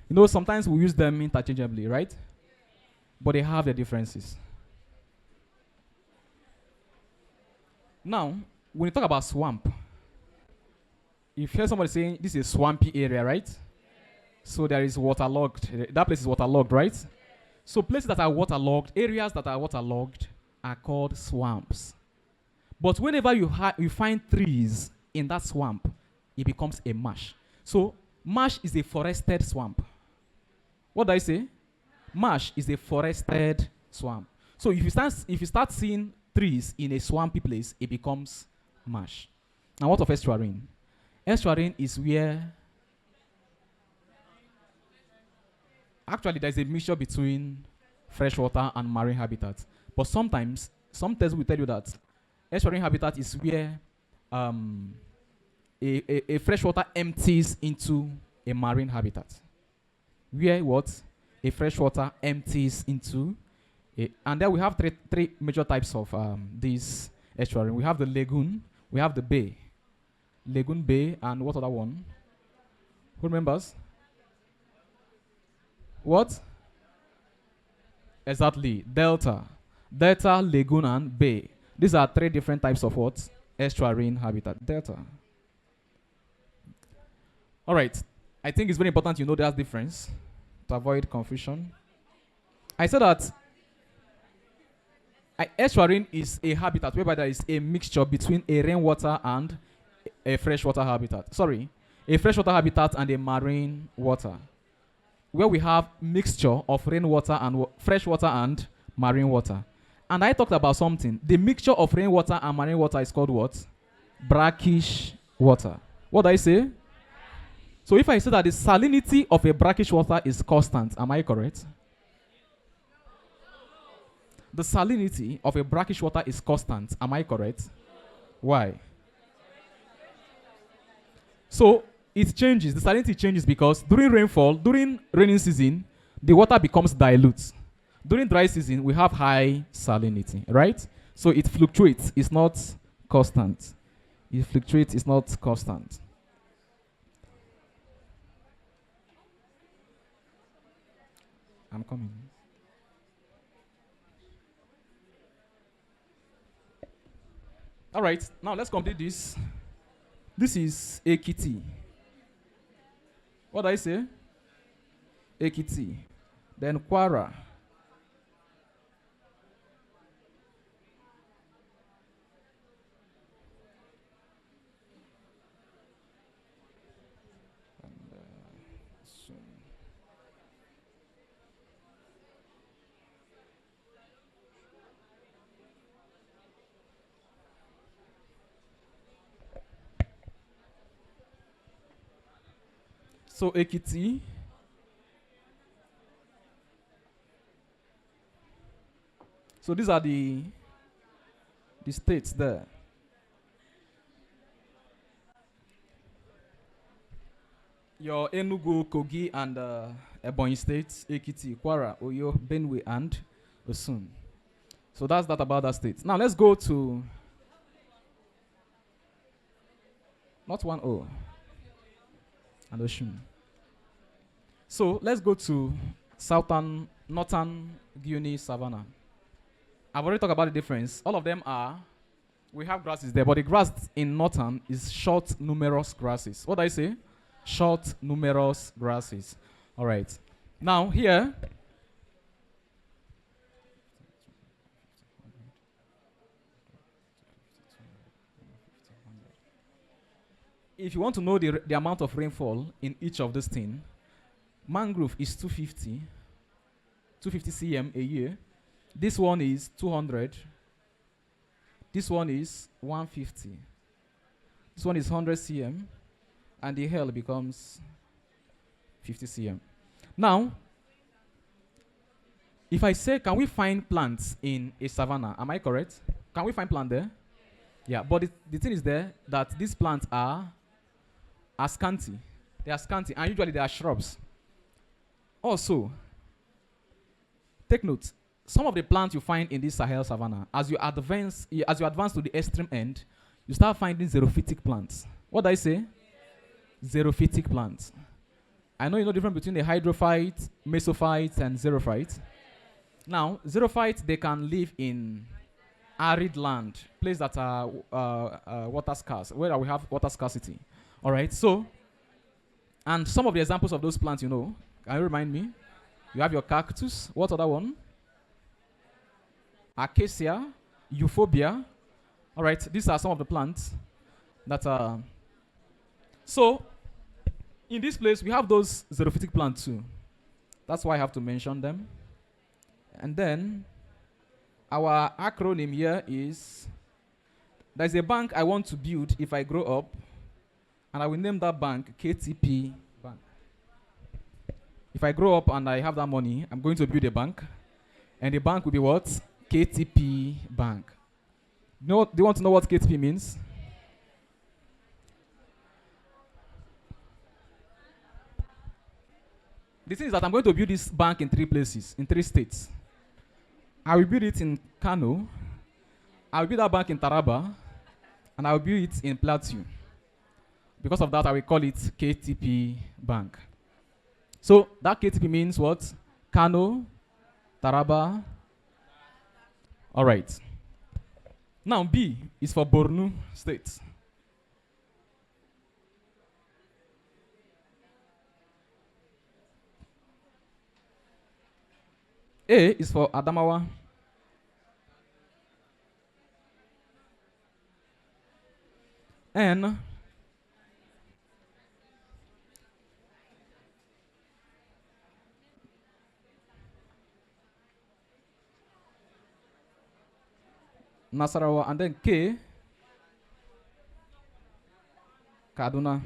You know, sometimes we use them interchangeably, right? But they have their differences. Now, when you talk about swamp, if you hear somebody saying this is a swampy area, right? So there is waterlogged. That place is waterlogged, right? So places that are waterlogged, areas that are waterlogged are called swamps. But whenever you find trees in that swamp, it becomes a marsh. So marsh is a forested swamp. What do I say? Marsh is a forested swamp. So if you start seeing trees in a swampy place, it becomes marsh. Now what of estuarine? Estuarine is where actually there's a mixture between freshwater and marine habitat. But sometimes some tests will tell you that estuarine habitat is where a freshwater empties into a marine habitat. Where what? A freshwater empties into and then we have three major types of these estuarine. We have the lagoon, we have the bay. Lagoon, bay, and what other one? Who remembers? What? Exactly. Delta. Delta, lagoon, and bay. These are three different types of what? Estuarine habitat. Delta. All right. I think it's very important you know that difference to avoid confusion. I said that estuarine is a habitat whereby there is a mixture between a rainwater and a freshwater habitat. Sorry, a freshwater habitat and a marine water, where we have mixture of rainwater and freshwater and marine water. And I talked about something. The mixture of rainwater and marine water is called what? Brackish water. What do I say? So if I say that the salinity of a brackish water is constant, am I correct? The salinity of a brackish water is constant, am I correct? Why? So it changes, the salinity changes because during rainfall, during rainy season, the water becomes dilute. During dry season, we have high salinity, right? So it fluctuates, it's not constant. It fluctuates, it's not constant. I'm coming. All right, now let's complete this. This is Ekiti. What do I say? Ekiti. Then Kwara. So Ekiti. So these are the states there. Your Enugu, Kogi, and Ebonyi states, Ekiti, Kwara, Oyo, Benue, and Osun. So that's that about that state. Now let's go to not 1-0 and Osun. So let's go to northern Guinea Savannah. I've already talked about the difference. All of them are, we have grasses there, but the grass in northern is short, numerous grasses. What do I say? Short, numerous grasses. All right. Now here, if you want to know the amount of rainfall in each of these things, mangrove is 250 cm a year. This one is 200. This one is 150. This one is 100 cm. And the hail becomes 50 cm. Now, if I say, can we find plants in a savanna? Am I correct? Can we find plants there? Yeah, but the thing is there that these plants are scanty. They are scanty, and usually they are shrubs. Also, take note, some of the plants you find in this Sahel savanna, as you advance to the extreme end, you start finding xerophytic plants. What did I say? Xerophytic plants. I know you know the difference between a hydrophyte, mesophyte, and xerophyte. Now, xerophytes, they can live in arid land, places that are water scarce, where we have water scarcity. All right, so, and some of the examples of those plants, you know, can you remind me? You have your cactus. What other one? Acacia, euphorbia. All right, these are some of the plants that are. So, in this place, we have those xerophytic plants too. That's why I have to mention them. And then, our acronym here is, there's a bank I want to build if I grow up, and I will name that bank KTP Bank. If I grow up and I have that money, I'm going to build a bank, and the bank will be what? KTP Bank. Do you want to know what KTP means? The thing is that I'm going to build this bank in 3 places, in 3 states. I will build it in Kano, I will build that bank in Taraba, and I will build it in Plateau. Because of that, I will call it KTP Bank. So that KTP means what? Kano, Taraba. All right. Now B is for Borno State. A is for Adamawa. N Nasarawa, and then K Kaduna.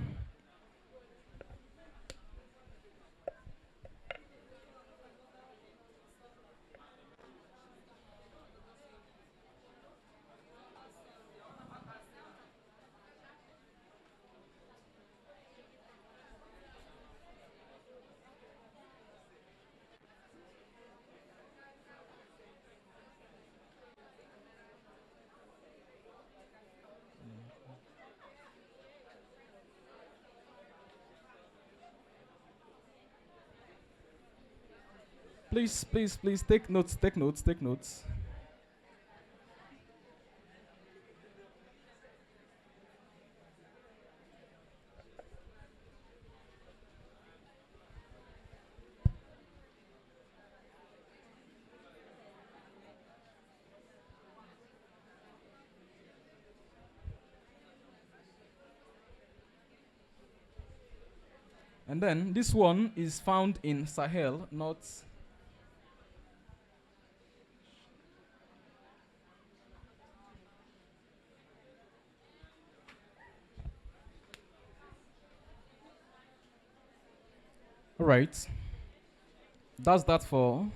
Please, please, please take notes, take notes, take notes. And then this one is found in Sahel, not. All right. That's that for.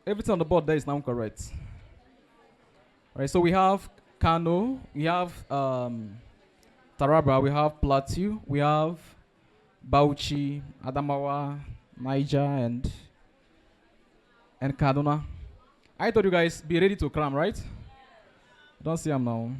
Everything on the board there is now correct. All right, so we have Kano, we have Taraba, we have Plateau, we have Bauchi, Adamawa, Niger, and Kaduna. I told you guys be ready to cram, right? Don't see them now.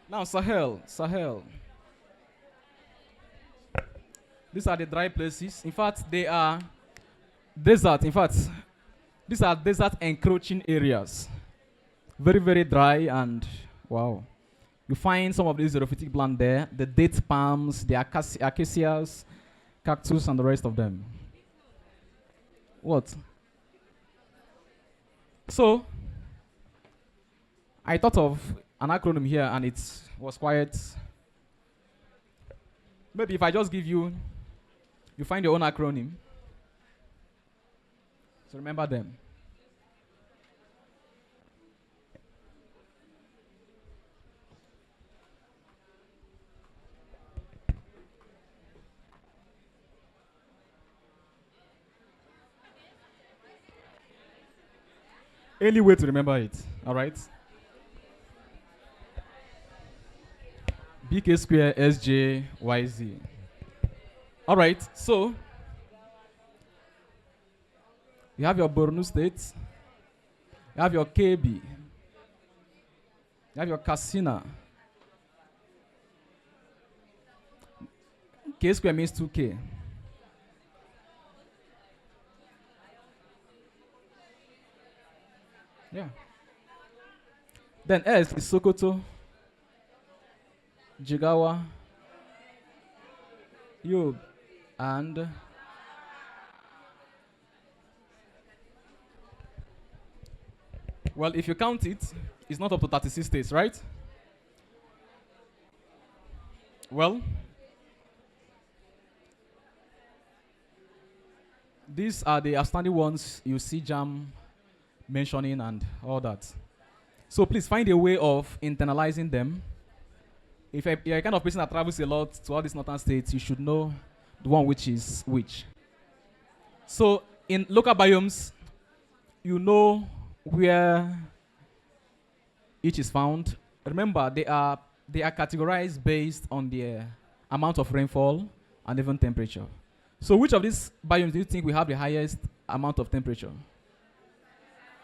Now Sahel. These are the dry places. In fact, they are desert. In fact, these are desert encroaching areas. Very, very dry and wow. You find some of these xerophytic plant there, the date palms, the acacias, cactus, and the rest of them. What? So, I thought of an acronym here and it was quite. Maybe if I just give you, you find your own acronym. So remember them. Any way to remember it. All right. BK square SJYZ. All right. So you have your Borno State. You have your KB. You have your Katsina. K square means 2K. Yeah. Then S is Sokoto, Jigawa, Yobe, and well, if you count it, it's not up to 36 states, right? Well, these are the outstanding ones you see Jam mentioning and all that. So please find a way of internalizing them. If you're a kind of person that travels a lot to all these northern states, you should know the one which is which. So in local biomes, you know where each is found. Remember, they are categorized based on the amount of rainfall and even temperature. So which of these biomes do you think we have the highest amount of temperature?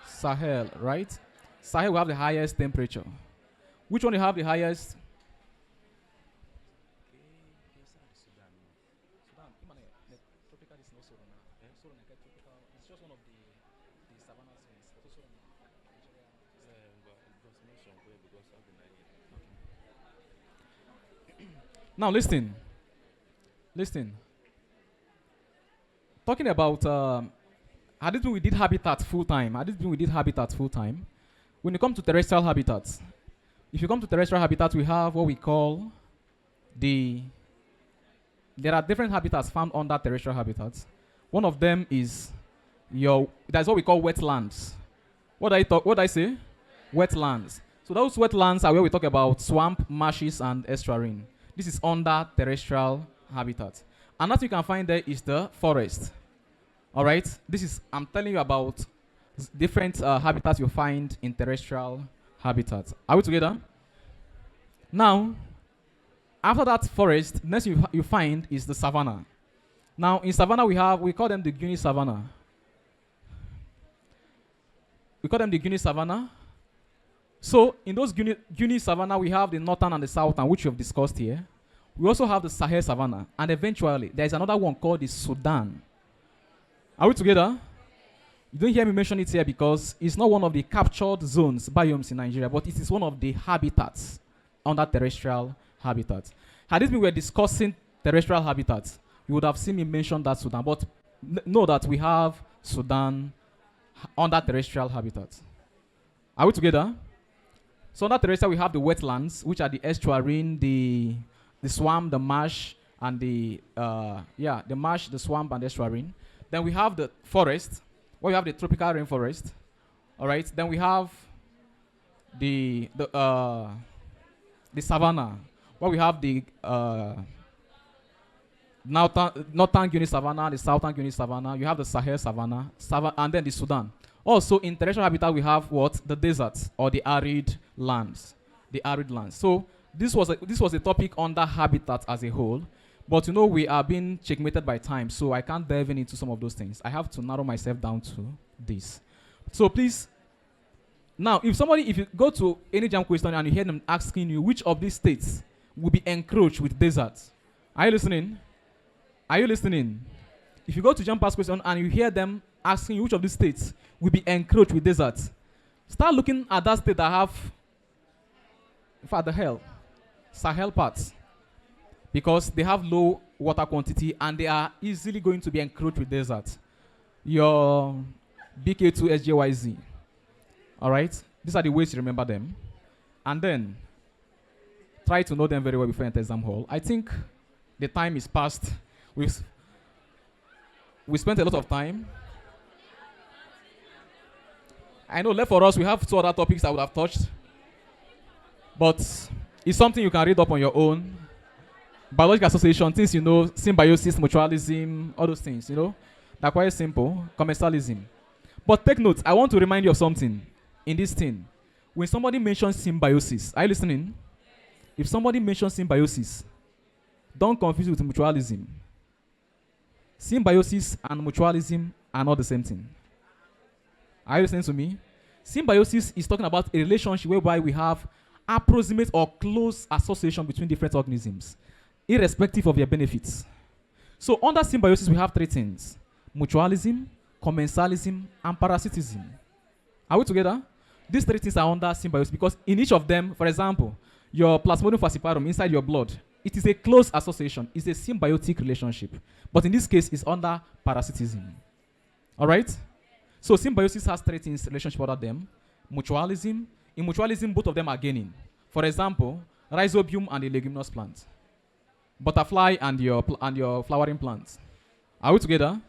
Sahel, right? Sahel will have the highest temperature. Which one you have the highest? Now listen. Listen. Talking about had it been we did habitat full time. When you come to terrestrial habitats, if you come to terrestrial habitats, we have what we call there are different habitats found under terrestrial habitats. One of them is that's what we call wetlands. What I say? Wetlands. So those wetlands are where we talk about swamp, marshes, and estuarine. This is under terrestrial habitat. And what you can find there is the forest. All right? I'm telling you about different habitats you find in terrestrial habitats. Are we together? Now, after that forest, next you find is the savanna. Now, in savanna we call them the Guinea savanna. We call them the Guinea savanna. So, in those Guinea savanna, we have the northern and the southern, which we have discussed here. We also have the Sahel savanna. And eventually, there is another one called the Sudan. Are we together? You don't hear me mention it here because it's not one of the captured zones, biomes in Nigeria, but it is one of the habitats under terrestrial habitats. Had it been we were discussing terrestrial habitats, you would have seen me mention that Sudan, but know that we have Sudan under terrestrial habitats. Are we together? So under terrestrial, we have the wetlands, which are the estuarine, the swamp, the marsh, and the marsh, the swamp, and the estuarine. Then we have the forest, where we have the tropical rainforest. All right. Then we have the savanna, where we have the northern Guinea savanna, the southern Guinea savanna. You have the Sahel savanna, and then the Sudan. Also, in terrestrial habitat, we have what? The deserts or the arid lands. The arid lands. So this was a topic under habitat as a whole. But you know, we are being checkmated by time, so I can't delve into some of those things. I have to narrow myself down to this. So please, now, if you go to any jam question and you hear them asking you which of these states will be encroached with deserts, are you listening? Are you listening? If you go to jam pass question and you hear them asking you which of these states will be encroached with deserts, start looking at that state that have, in fact, Sahel parts. Because they have low water quantity and they are easily going to be encroached with deserts. Your BK2 SJYZ. All right? These are the ways to remember them. And then, try to know them very well before you enter exam hall. I think the time is past. We spent a lot of time. I know left for us, we have 2 other topics I would have touched. But it's something you can read up on your own. Biological association, things you know, symbiosis, mutualism, all those things, you know. They're quite simple. Commensalism. But take note, I want to remind you of something in this thing. When somebody mentions symbiosis, are you listening? If somebody mentions symbiosis, don't confuse it with mutualism. Symbiosis and mutualism are not the same thing. Are you listening to me? Symbiosis is talking about a relationship whereby we have approximate or close association between different organisms, irrespective of their benefits. So under symbiosis, we have three things: mutualism, commensalism, and parasitism. Are we together? These three things are under symbiosis because in each of them, for example, your Plasmodium falciparum inside your blood, it is a close association. It's a symbiotic relationship. But in this case, it's under parasitism. All right? So symbiosis has three things relationship under them. Mutualism. In mutualism, both of them are gaining. For example, rhizobium and the leguminous plant. Butterfly and your flowering plant. Are we together?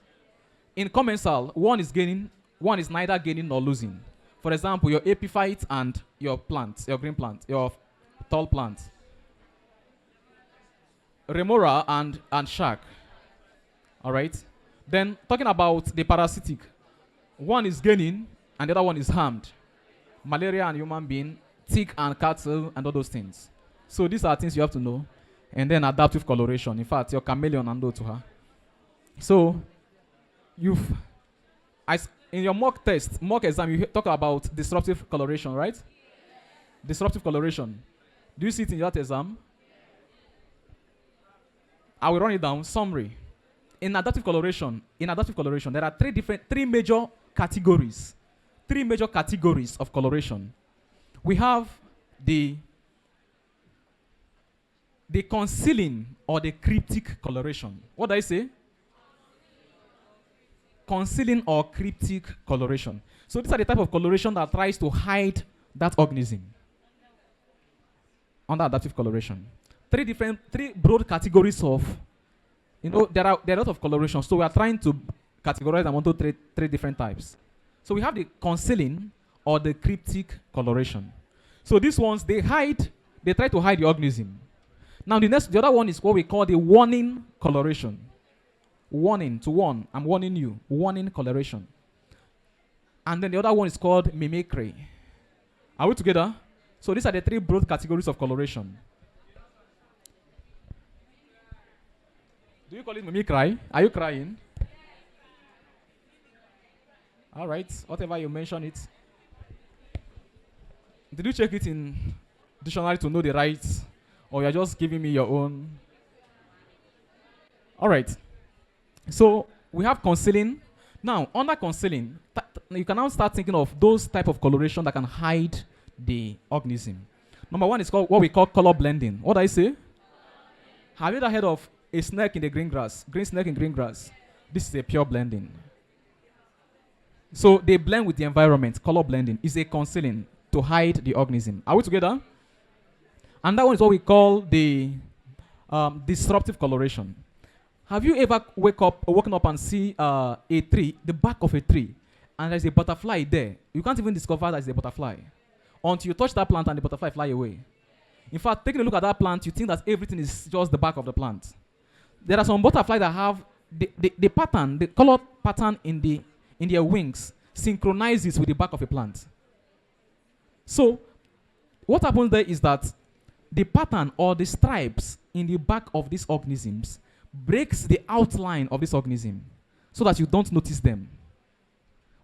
In commensal, one is gaining, one is neither gaining nor losing. For example, your epiphyte and your plant, your green plant, your tall plant. Remora and shark. All right? Then talking about the parasitic, one is gaining and the other one is harmed. Malaria and human being, tick and cattle and all those things. So these are things you have to know. And then adaptive coloration. In fact, your chameleon and to her. So in your mock exam, you talk about disruptive coloration, right? Disruptive coloration. Do you see it in that exam? I will run it down. Summary. In adaptive coloration, there are three major categories. Three major categories of coloration. We have the concealing or the cryptic coloration. What do I say? Concealing or cryptic coloration. So these are the type of coloration that tries to hide that organism. Under adaptive coloration. Three broad categories of, there are a lot of coloration. So we are trying to categorize them into three different types. So we have the concealing or the cryptic coloration. So these ones, they try to hide the organism. Now the other one is what we call the warning coloration. Warning, to warn, I'm warning you, warning coloration. And then the other one is called mimicry. Are we together? So these are the three broad categories of coloration. Do you call it mimicry? Are you crying? All right, whatever you mention it. Did you check it in dictionary to know the rights? Or you're just giving me your own? All right. So we have concealing. Now, under concealing, you can now start thinking of those type of coloration that can hide the organism. Number one is called what we call color blending. What do I say? Have you ever heard of a snake in the green grass? Green snake in green grass. This is a pure blending. So they blend with the environment. Color blending is a concealing to hide the organism. Are we together? And that one is what we call the disruptive coloration. Have you ever woken up and see a tree, the back of a tree, and there's a butterfly there? You can't even discover that it's a butterfly until you touch that plant and the butterfly fly away. In fact, taking a look at that plant, you think that everything is just the back of the plant. There are some butterflies that have the pattern, the color pattern in their wings synchronizes with the back of a plant. So what happens there is that the pattern or the stripes in the back of these organisms breaks the outline of this organism so that you don't notice them.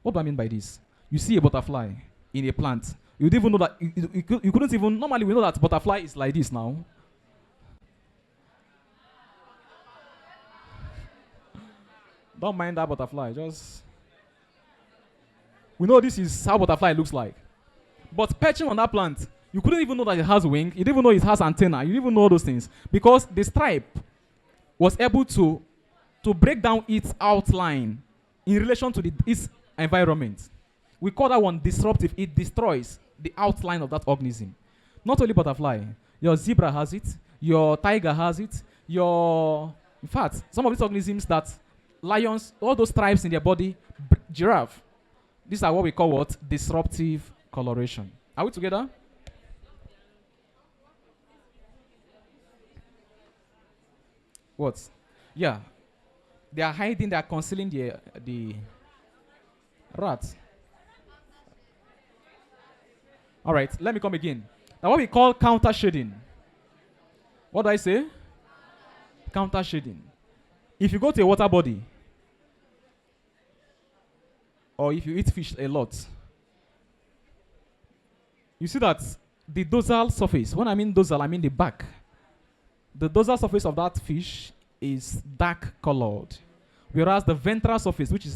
What do I mean by this? You see a butterfly in a plant. You didn't even know that, you couldn't even, normally we know that butterfly is like this now. Don't mind that butterfly, we know this is how butterfly looks like. But perching on that plant, you couldn't even know that it has wing. You didn't even know it has antenna. You didn't even know those things. Because the stripe was able to break down its outline in relation to its environment. We call that one disruptive. It destroys the outline of that organism. Not only butterfly. Your zebra has it. Your tiger has it. In fact, some of these organisms that lions, all those stripes in their body, giraffe. These are what we call what? Disruptive coloration. Are we together? What? Yeah. They are hiding, they are concealing the rat. All right, let me come again. Now, what we call counter shading. What do I say? Counter shading. If you go to a water body, or if you eat fish a lot, you see that the dorsal surface, when I mean dorsal, I mean the back. The dorsal surface of that fish is dark colored, whereas the ventral surface, which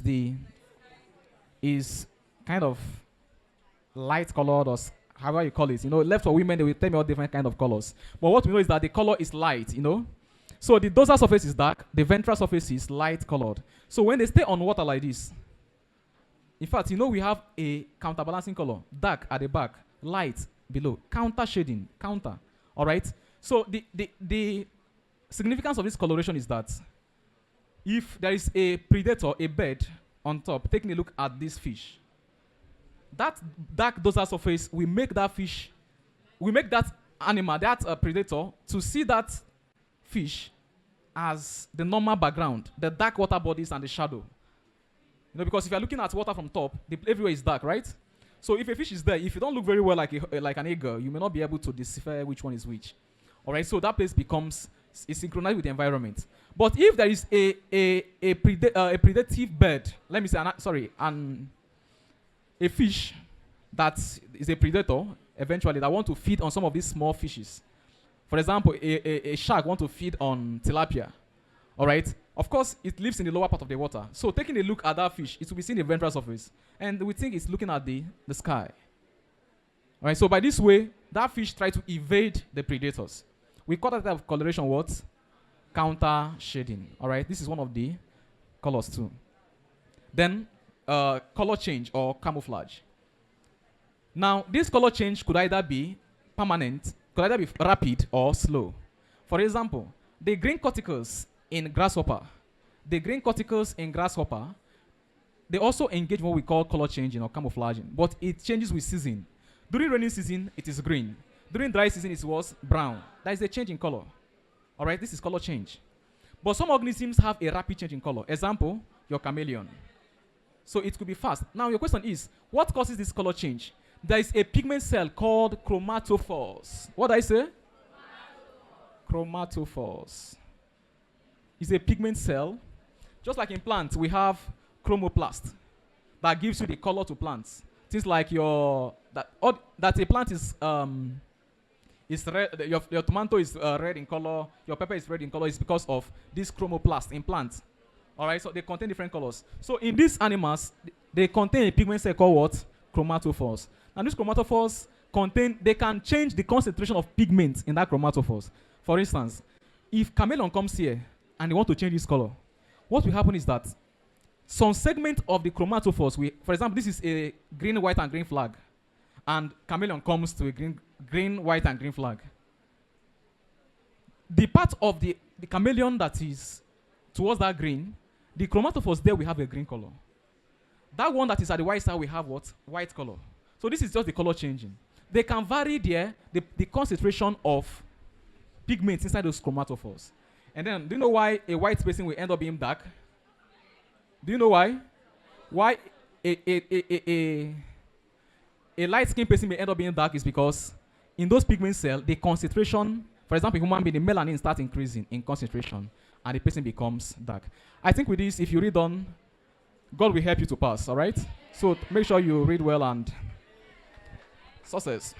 is kind of light colored, or however you call it. You know, left for women, they will tell me all different kind of colors. But what we know is that the color is light, you know. So the dorsal surface is dark, the ventral surface is light colored. So when they stay on water like this, in fact, you know, we have a counterbalancing color, dark at the back, light below, counter shading, counter. All right. So the significance of this coloration is that if there is a predator, a bird on top, taking a look at this fish, that dark dorsal surface will make that fish, will make that animal, that predator, to see that fish as the normal background, the dark water bodies and the shadow. You know, because if you're looking at water from top, everywhere is dark, right? So if a fish is there, if you don't look very well like an eagle, you may not be able to decipher which one is which. All right, so that place becomes synchronized with the environment. But if there is a predative bird, let me say, a fish that is a predator, eventually, that want to feed on some of these small fishes. For example, a shark want to feed on tilapia. All right? Of course, it lives in the lower part of the water. So taking a look at that fish, it will be seen in the ventral surface. And we think it's looking at the sky. All right? So by this way, that fish tries to evade the predators. We call that type of coloration what? Counter shading. All right? This is one of the colors too. Then, color change or camouflage. Now, this color change could either be permanent, could either be rapid or slow. For example, the green corticals in grasshopper, they also engage what we call color changing or camouflaging, but it changes with season. During rainy season, it is green. During dry season, it was brown. That is a change in color. All right, this is color change. But some organisms have a rapid change in color. Example, your chameleon. So it could be fast. Now your question is, what causes this color change? There is a pigment cell called chromatophores. What did I say? Chromatophores. It's a pigment cell. Just like in plants, we have chromoplast that gives you the color to plants. Things like that a plant is red, your tomato is red in color, your pepper is red in color, is because of this chromoplast in plants. All right, so they contain different colors. So in these animals, they contain a pigment cell called what? Chromatophores. And these chromatophores they can change the concentration of pigment in that chromatophores. For instance, if chameleon comes here and they want to change this color, what will happen is that some segment of the chromatophores, for example, this is a green, white, and green flag, and chameleon comes to a green, white, and green flag. The part of the chameleon that is towards that green, the chromatophores there will have a green color. That one that is at the white side will have what? White color. So this is just the color changing. They can vary there, the concentration of pigments inside those chromatophores. And then, do you know why a white person will end up being dark? Do you know why? Why a light-skinned person may end up being dark is because in those pigment cells, the concentration, for example, human being, the melanin starts increasing in concentration, and the person becomes dark. I think with this, if you read on, God will help you to pass, all right? So make sure you read well and success.